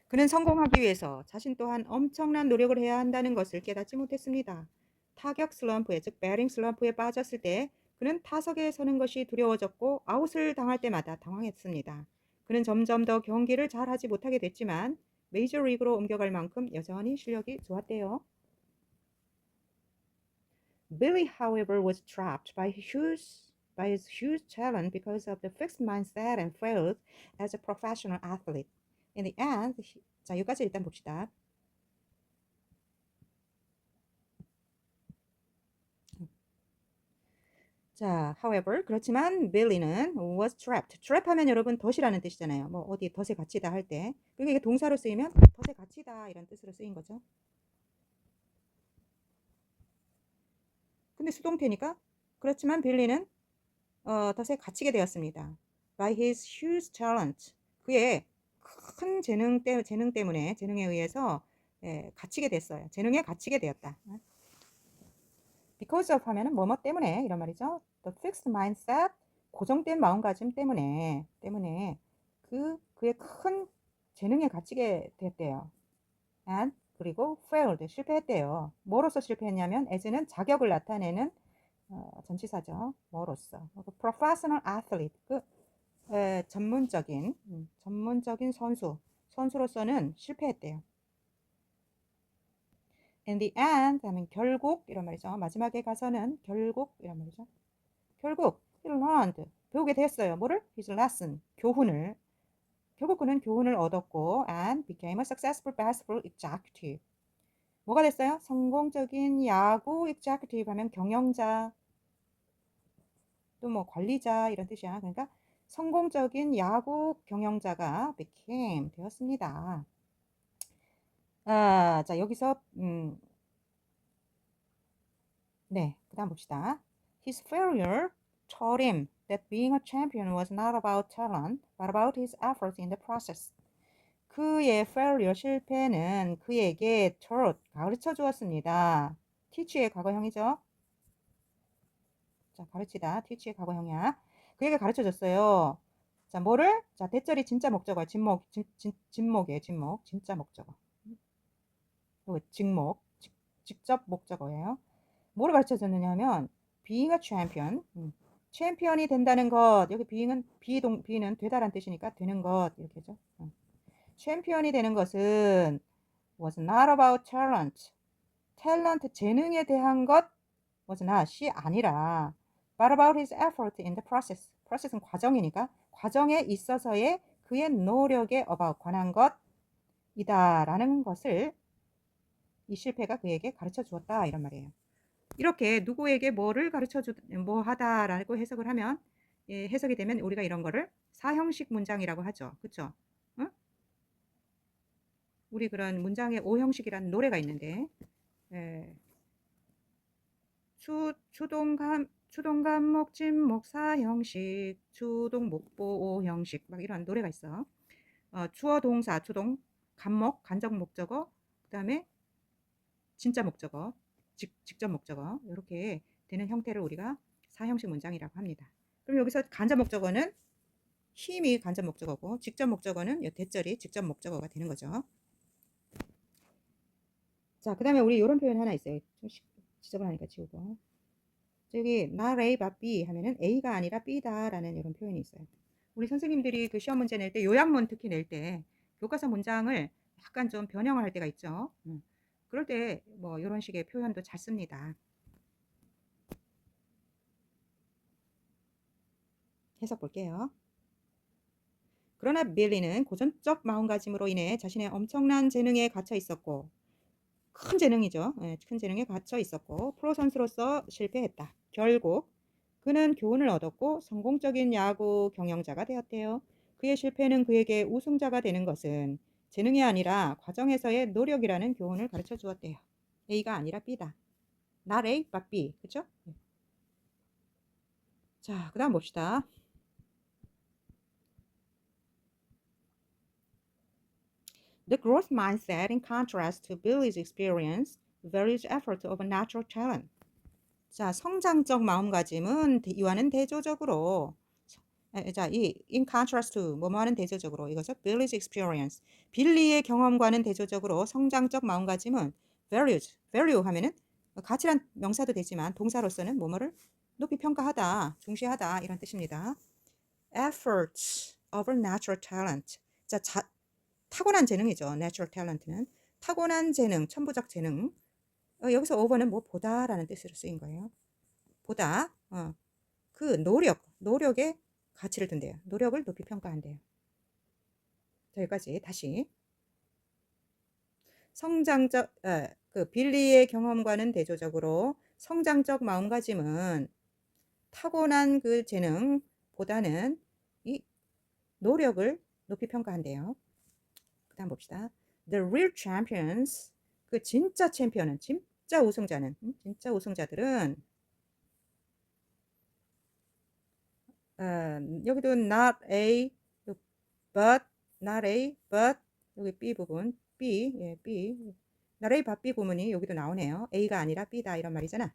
그는 성공하기 위해서 자신 또한 엄청난 노력을 해야 한다는 것을 깨닫지 못했습니다. 타격 슬럼프에, 즉 배팅 슬럼프에 빠졌을 때 그는 타석에 서는 것이 두려워졌고 아웃을 당할 때마다 당황했습니다. 그는 점점 더 경기를 잘하지 못하게 됐지만 메이저 리그로 옮겨갈 만큼 여전히 실력이 좋았대요. Billy, however, was trapped by his huge talent because of the fixed mindset and failed as a professional athlete. In the end, 자, 여기까지 일단 봅시다. 자, however, 그렇지만 Billy는 was trapped. trap 하면 여러분 덫이라는 뜻이잖아요. 뭐 어디 덫에 갇히다 할 때. 그러니까 이게 동사로 쓰이면 덫에 갇히다 이런 뜻으로 쓰인 거죠. 근데 수동태니까 그렇지만 빌리는 덫에 갇히게 되었습니다. By his huge talent. 그의 큰 재능 때문에 재능에 의해서 갇히게 됐어요. 재능에 갇히게 되었다. Because of 하면은 뭐뭐 때문에 이런 말이죠. The fixed mindset 고정된 마음가짐 때문에 그의 큰 재능에 갇히게 됐대요. And 그리고 failed 실패했대요. 뭐로서 실패했냐면 as는 자격을 나타내는 전치사죠. 뭐로서 professional athlete 전문적인 선수로서는 실패했대요. In the end 하면 결국 이런 말이죠. 마지막에 가서는 결국 이런 말이죠. 결국 he learned 배우게 됐어요. 뭐를? his lesson 교훈을. 결국 그는 교훈을 얻었고 and became a successful baseball executive. 뭐가 됐어요? 성공적인 야구 executive 하면 경영자 또 뭐 관리자 이런 뜻이야. 그러니까 성공적인 야구 경영자가 became 되었습니다. 자, 여기서 네, 그다음 봅시다. His failure taught him that being a champion was not about talent, but about his efforts in the process. 그의 failure 실패는 그에게 taught 가르쳐 주었습니다. teach의 과거형이죠. 자, 가르치다 teach의 과거형이야. 그에게 가르쳐 줬어요. 자, 뭐를? 자, 대절이 진짜 목적어야. 진목이에요. 진목. 진짜 목적어. 직목. 직접 목적어예요. 뭐를 가르쳐 줬느냐 하면 being a champion. 챔피언이 된다는 것. 여기 be는 되다란 뜻이니까 되는 것 이렇게 하죠. 챔피언이 되는 것은 was not about talent. 탤런트 재능에 대한 것 was not이 아니라 but about his effort in the process. process는 과정이니까 과정에 있어서의 그의 노력에 about 관한 것이다라는 것을 이 실패가 그에게 가르쳐 주었다 이런 말이에요. 이렇게 누구에게 뭐를 뭐 하다라고 해석을 하면 해석이 되면 우리가 이런 거를 사형식 문장이라고 하죠. 그쵸? 응? 우리 그런 문장의 오형식이라는 노래가 있는데 추동감 목진목 사형식 추동 목보 오형식 막 이런 노래가 있어. 주어 동사 추동 간목 간접 목적어 그 다음에 진짜 목적어 직접 목적어 이렇게 되는 형태를 우리가 사형식 문장이라고 합니다. 그럼 여기서 간접 목적어는 힘이 간접 목적어고 직접 목적어는 대절이 직접 목적어가 되는 거죠. 자, 그 다음에 우리 이런 표현 하나 있어요. 좀 지저분하니까 지우고. 저기 not A but B 하면은 A가 아니라 B다라는 이런 표현이 있어요. 우리 선생님들이 그 시험 문제 낼 때 요약문 특히 낼 때 교과서 문장을 약간 좀 변형을 할 때가 있죠. 그럴 때 뭐 이런 식의 표현도 잘 씁니다. 해석 볼게요. 그러나 빌리는 고전적 마음가짐으로 인해 자신의 엄청난 재능에 갇혀 있었고 큰 재능이죠. 큰 재능에 갇혀 있었고 프로 선수로서 실패했다. 결국 그는 교훈을 얻었고 성공적인 야구 경영자가 되었대요. 그의 실패는 그에게 우승자가 되는 것은 재능이 아니라 과정에서의 노력이라는 교훈을 가르쳐 주었대요. A가 아니라 B다. Not A, but B. 그쵸? 자, 그 다음 봅시다. The growth mindset, in contrast to Billy's experience, values effort over natural talent. 자, 성장적 마음가짐은 이와는 대조적으로 자, 이 in contrast to 뭐뭐하는 대조적으로 이것은 Billy's experience. 빌리의 경험과는 대조적으로 성장적 마음가짐은 value 하면은 가치란 명사도 되지만 동사로서는 뭐뭐를 높이 평가하다, 중시하다 이런 뜻입니다. Efforts over natural talent. 자, 타고난 재능이죠. natural talent는 타고난 재능, 천부적 재능. 여기서 over는 뭐 보다라는 뜻으로 쓰인 거예요. 보다 그 노력의 가치를 둔대요. 노력을 높이 평가한대요. 자, 여기까지 다시 성장적 그 빌리의 경험과는 대조적으로 성장적 마음가짐은 타고난 그 재능보다는 이 노력을 높이 평가한대요. 그 다음 봅시다. The real champions, 그 진짜 챔피언은 진짜 우승자들은 여기도 not A but not A but 여기 B 부분 B B not A but B 구문이 여기도 나오네요. A가 아니라 B다 이런 말이잖아.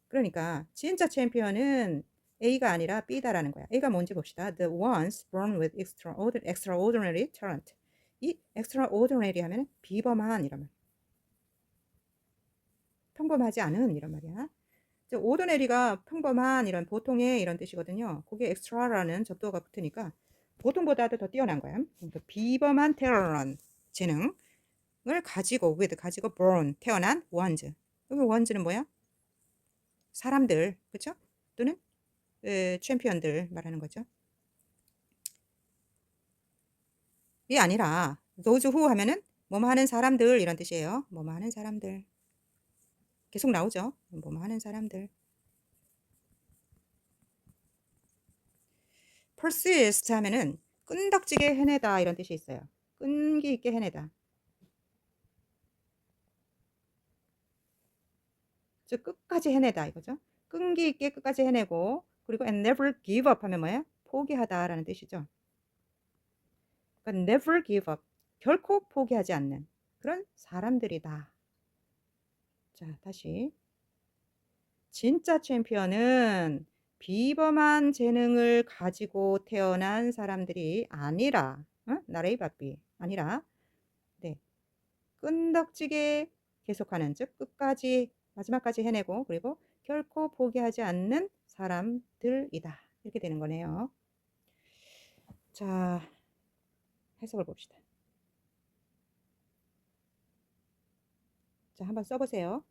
그러니까 진짜 챔피언은 A가 아니라 B다라는 거야. A가 뭔지 봅시다. The ones born with extraordinary talent. 이 extraordinary 하면 비범한 이런 말. 평범하지 않은 이런 말이야. 오더네리가 평범한 이런 보통의 이런 뜻이거든요. 거기에 extra라는 접두어가 붙으니까 보통보다도 더 뛰어난 거야. 그러니까 비범한 테러런 재능을 가지고 born 태어난 ones. 여기 ones는 뭐야? 사람들, 그렇죠? 또는 챔피언들 말하는 거죠. 이 아니라 those who 하면은 뭐뭐 하는 사람들 이런 뜻이에요. 뭐뭐 하는 사람들. 계속 나오죠. 뭐뭐 하는 사람들. persist 하면은 끈덕지게 해내다 이런 뜻이 있어요. 끈기 있게 해내다. 즉 끝까지 해내다 이거죠. 끈기 있게 끝까지 해내고 그리고 and never give up 하면 뭐예요? 포기하다라는 뜻이죠. 그러니까 never give up 결코 포기하지 않는 그런 사람들이다. 자, 다시 진짜 챔피언은 비범한 재능을 가지고 태어난 사람들이 아니라 나레이 바삐 아니라 네, 끈덕지게 계속하는 즉 끝까지 마지막까지 해내고 그리고 결코 포기하지 않는 사람들이다. 이렇게 되는 거네요. 자, 해석을 봅시다. 자, 한번 써보세요.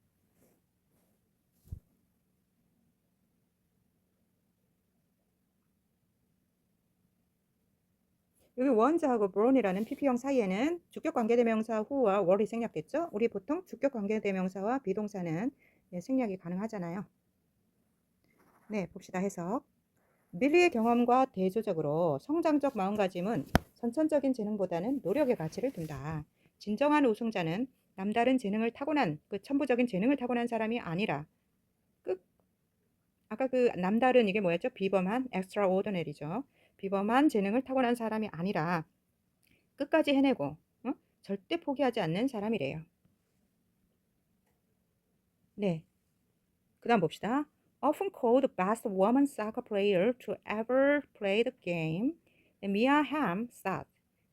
여기 once하고 born이라는 pp형 사이에는 주격 관계대명사 who와 were이 생략됐죠? 우리 보통 주격 관계대명사와 비동사는 생략이 가능하잖아요. 네, 봅시다. 해석. 빌리의 경험과 대조적으로 성장적 마음가짐은 선천적인 재능보다는 노력의 가치를 둔다. 진정한 우승자는 남다른 재능을 타고난 그 천부적인 재능을 타고난 사람이 아니라 아까 그 남다른 이게 뭐였죠? 비범한 extraordinary죠. 비범한 재능을 타고난 사람이 아니라 끝까지 해내고 절대 포기하지 않는 사람이래요. 네, 그 다음 봅시다. Often called the best woman soccer player to ever play the game, Mia Hamm said.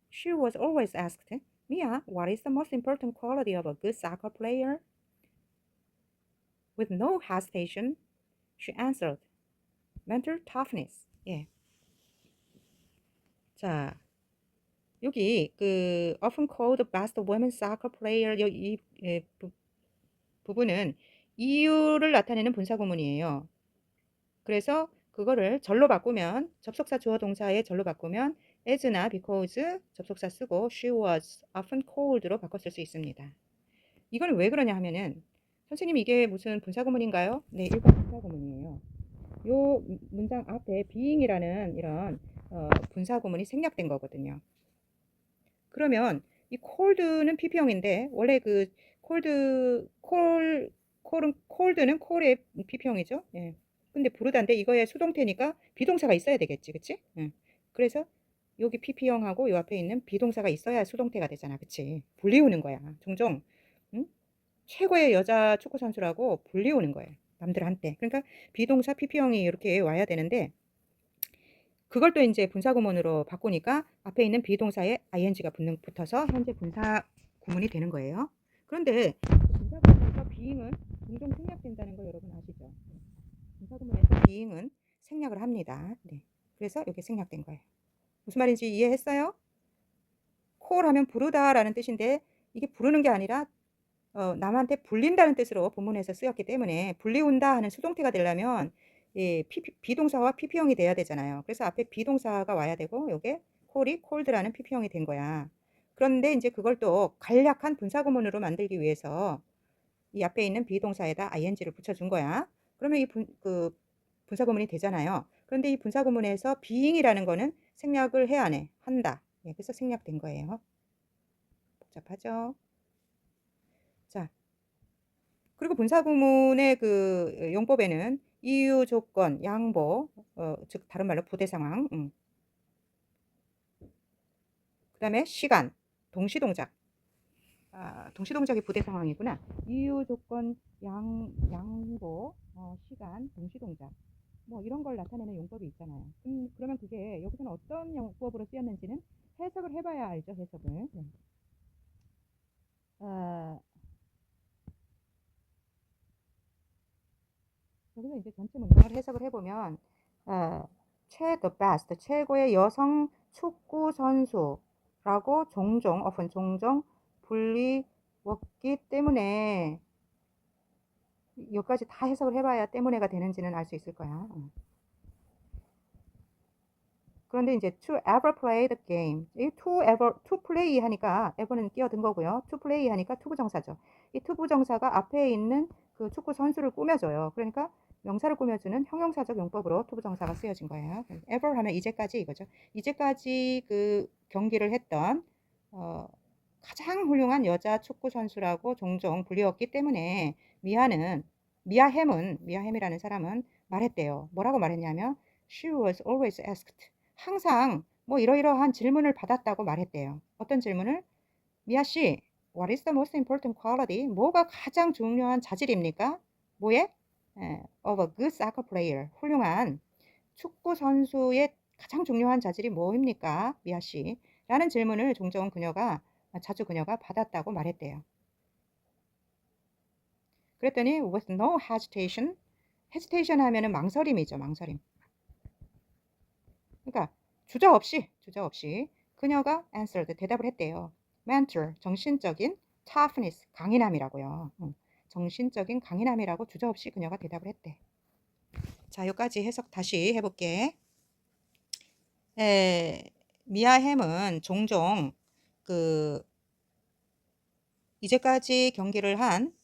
She was always asked, Mia, what is the most important quality of a good soccer player? With no hesitation, she answered, mental toughness. 예. 자, 여기 그 often called best women soccer player 이 부분은 이유를 나타내는 분사구문이에요. 그래서 그거를 절로 바꾸면 접속사 주어 동사의 절로 바꾸면 as나 because 접속사 쓰고 she was often called로 바꿨을 수 있습니다. 이거는 왜 그러냐 하면은 선생님 이게 무슨 분사구문인가요? 네, 일반 분사구문이에요. 요 문장 앞에 being이라는 이런 분사구문이 생략된 거거든요. 그러면 이 cold는 pp형인데 원래 그 cold는 cold의 pp형이죠. 예. 근데 부르다인데 이거에 수동태니까 비동사가 있어야 되겠지, 그치? 예. 그래서 여기 pp형하고 요 앞에 있는 비동사가 있어야 수동태가 되잖아, 그치? 불리우는 거야. 종종 응? 최고의 여자 축구 선수라고 불리우는 거예요, 남들한테. 그러니까 비동사 pp형이 이렇게 와야 되는데 그걸 또 이제 분사구문으로 바꾸니까 앞에 있는 비동사에 ing가 붙어서 현재 분사구문이 되는 거예요. 그런데 분사구문에서 being은 종종 생략된다는 거 여러분 아시죠? 분사구문에서 being은 생략을 합니다. 네. 그래서 여기 생략된 거예요. 무슨 말인지 이해했어요? call 하면 부르다라는 뜻인데 이게 부르는 게 아니라 남한테 불린다는 뜻으로 본문에서 쓰였기 때문에 불리운다 하는 수동태가 되려면 예, 비동사와 pp형이 돼야 되잖아요. 그래서 앞에 비동사가 와야 되고 요게 call이 cold라는 pp형이 된 거야. 그런데 이제 그걸 또 간략한 분사구문으로 만들기 위해서 이 앞에 있는 비동사에다 ing를 붙여준 거야. 그러면 이 분사구문이 되잖아요. 그런데 이 분사구문에서 being이라는 거는 생략을 해야 하네. 한다. 예, 그래서 생략된 거예요. 복잡하죠? 자, 그리고 분사구문의 그 용법에는 이유, 조건, 양보, 즉 다른 말로 부대 상황, 그 다음에 시간, 동시동작. 동시동작이 부대 상황이구나. 이유, 조건, 양보, 시간, 동시동작. 뭐 이런 걸 나타내는 용법이 있잖아요. 그러면 그게 여기서는 어떤 용법으로 쓰였는지는 해석을 해봐야 알죠, 해석을. 네. 여기서 이제 전체 문장을 해석을 해보면 the best, 최고의 여성 축구 선수라고 종종 불리웠기 때문에 여기까지 다 해석을 해봐야 때문에가 되는지는 알 수 있을 거야. 그런데 이제 to ever play the game, 이 to play 하니까 ever는 끼어든 거고요. to play 하니까 투부정사죠. 이 투부정사가 앞에 있는 그 축구 선수를 꾸며줘요. 그러니까 명사를 꾸며주는 형용사적 용법으로 투부정사가 쓰여진 거예요. ever 하면 이제까지 이거죠. 이제까지 그 경기를 했던 가장 훌륭한 여자 축구 선수라고 종종 불리웠기 때문에 미아햄이라는 사람은 말했대요. 뭐라고 말했냐면 she was always asked. 항상 뭐 이러이러한 질문을 받았다고 말했대요. 어떤 질문을? 미아 씨, what is the most important quality? 뭐가 가장 중요한 자질입니까? 뭐에? of a good soccer player. 훌륭한 축구 선수의 가장 중요한 자질이 뭐입니까? 미아 씨. 라는 질문을 종종 자주 그녀가 받았다고 말했대요. 그랬더니 with no hesitation, hesitation 하면은 망설임이죠, 망설임. 그러니까 주저없이 그녀가 answered, 대답을 했대요. mental, 정신적인 toughness, 강인함이라고요. 정신적인 강인함이라고 주저없이 그녀가 대답을 했대. 자, 여기까지 해석 다시 해볼게. 미아 햄은 종종 그 이제까지 경기를 한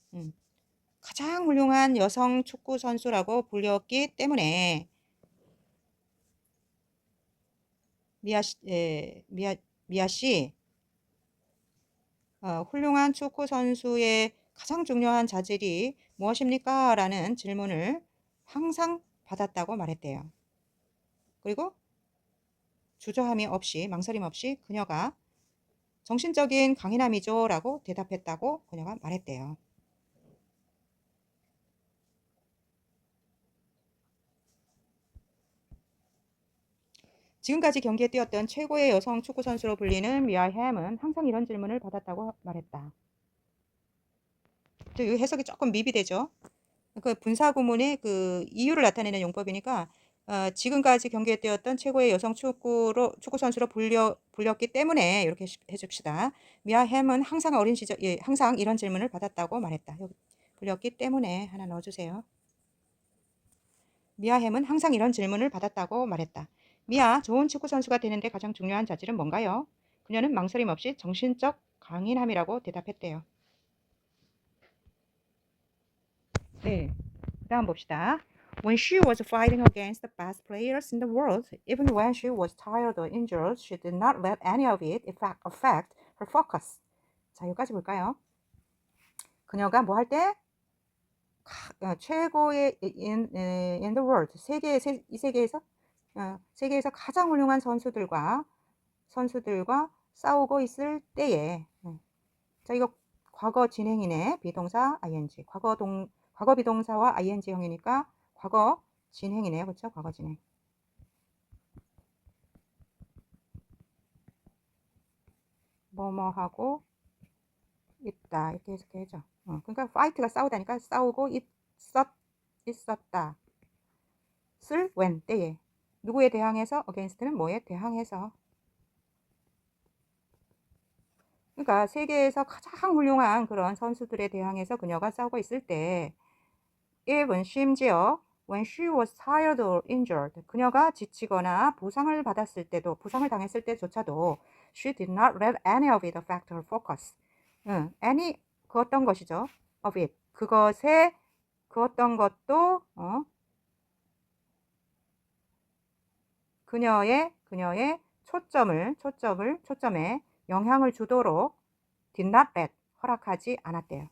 가장 훌륭한 여성 축구 선수라고 불렸기 때문에 미아 씨, 훌륭한 축구 선수의 가장 중요한 자질이 무엇입니까? 라는 질문을 항상 받았다고 말했대요. 그리고 주저함이 없이, 망설임 없이 그녀가 정신적인 강인함이죠 라고 대답했다고 그녀가 말했대요. 지금까지 경기에 뛰었던 최고의 여성 축구 선수로 불리는 미아 햄은 항상 이런 질문을 받았다고 말했다. 이 해석이 조금 미비되죠. 그 분사 구문의 그 이유를 나타내는 용법이니까 지금까지 경기에 뛰었던 최고의 여성 축구 선수로 불렸기 때문에 이렇게 해줍시다. 미아 햄은 항상 어린 시절 항상 이런 질문을 받았다고 말했다. 여기 불렸기 때문에 하나 넣어주세요. 미아 햄은 항상 이런 질문을 받았다고 말했다. 미아, 좋은 축구 선수가 되는데 가장 중요한 자질은 뭔가요? 그녀는 망설임 없이 정신적 강인함이라고 대답했대요. 네, 다음 봅시다. When she was fighting against the best players in the world, even when she was tired or injured, she did not let any of it affect her focus. 자, 여기까지 볼까요? 그녀가 뭐 할 때? 최고의 in the world, 이 세계에서 세계에서 가장 훌륭한 선수들과 싸우고 있을 때에. 자, 이거 과거 진행이네. 비동사 ing. 과거 비동사와 ing형이니까 과거 진행이네요. 그렇죠? 과거 진행. 뭐뭐 하고 있다. 이렇게 해석해야죠. 그러니까 fight가 싸우다니까 싸우고 있었다. 쓸 when, 때에. 누구에 대항해서? against는 뭐에 대항해서. 그러니까 세계에서 가장 훌륭한 그런 선수들에 대항해서 그녀가 싸우고 있을 때, even 심지어 when she was tired or injured, 그녀가 지치거나 부상을 당했을 때조차도 she did not let any of it affect her focus. any 그 어떤 것이죠? of it, 그것에 그 어떤 것도 그녀의 초점에 영향을 주도록 did not let, 허락하지 않았대요.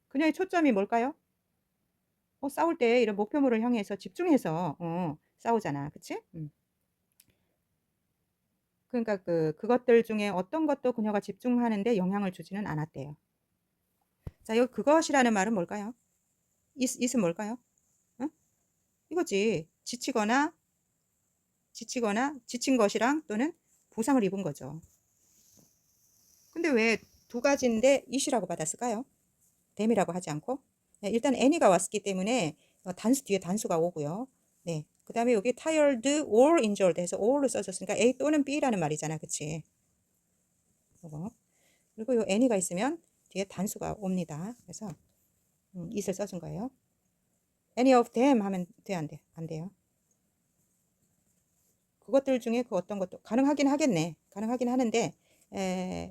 그녀의 초점이 뭘까요? 싸울 때 이런 목표물을 향해서 집중해서 싸우잖아. 그치? 그러니까 그것들 중에 어떤 것도 그녀가 집중하는데 영향을 주지는 않았대요. 자, 여기 그것이라는 말은 뭘까요? it은 뭘까요? 이거지. 지친 것이랑 또는 부상을 입은 거죠. 근데 왜 두 가지인데 it이라고 받았을까요? them이라고 하지 않고. 네, 일단 any가 왔기 때문에 단수 뒤에 단수가 오고요. 네. 그 다음에 여기 tired or injured 해서 or로 써졌으니까 A 또는 B라는 말이잖아. 그치? 이거. 그리고 요 any가 있으면 뒤에 단수가 옵니다. 그래서 it을 써준 거예요. any of them 하면 돼, 안 돼? 안 돼요. 그것들 중에 그 어떤 것도 가능하긴 하겠네. 가능하긴 하는데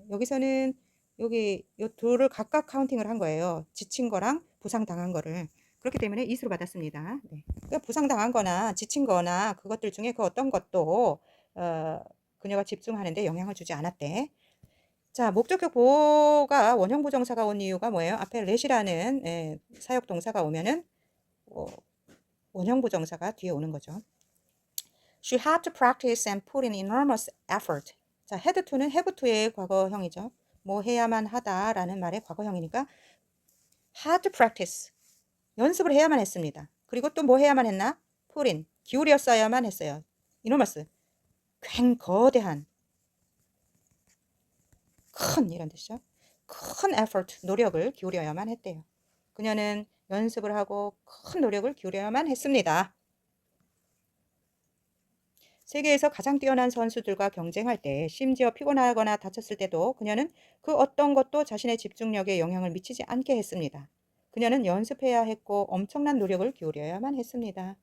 여기서는 여기 요 둘을 각각 카운팅을 한 거예요. 지친 거랑 부상 당한 거를. 그렇기 때문에 it으로 받았습니다. 네. 그러니까 부상 당한 거나 지친 거나 그것들 중에 그 어떤 것도 그녀가 집중하는데 영향을 주지 않았대. 자, 목적격 보호가 원형 부정사가 온 이유가 뭐예요? 앞에 let이라는 사역 동사가 오면은 원형 부정사가 뒤에 오는 거죠. She had to practice and put in enormous effort. 자, had to는 have to의 과거형이죠. 뭐 해야만 하다라는 말의 과거형이니까 had to practice. 연습을 해야만 했습니다. 그리고 또 뭐 해야만 했나? put in. 기울였어야만 했어요. enormous. 거대한. 큰 이런 뜻이죠. 큰 effort, 노력을 기울여야만 했대요. 그녀는 연습을 하고 큰 노력을 기울여야만 했습니다. 세계에서 가장 뛰어난 선수들과 경쟁할 때 심지어 피곤하거나 다쳤을 때도 그녀는 그 어떤 것도 자신의 집중력에 영향을 미치지 않게 했습니다. 그녀는 연습해야 했고 엄청난 노력을 기울여야만 했습니다.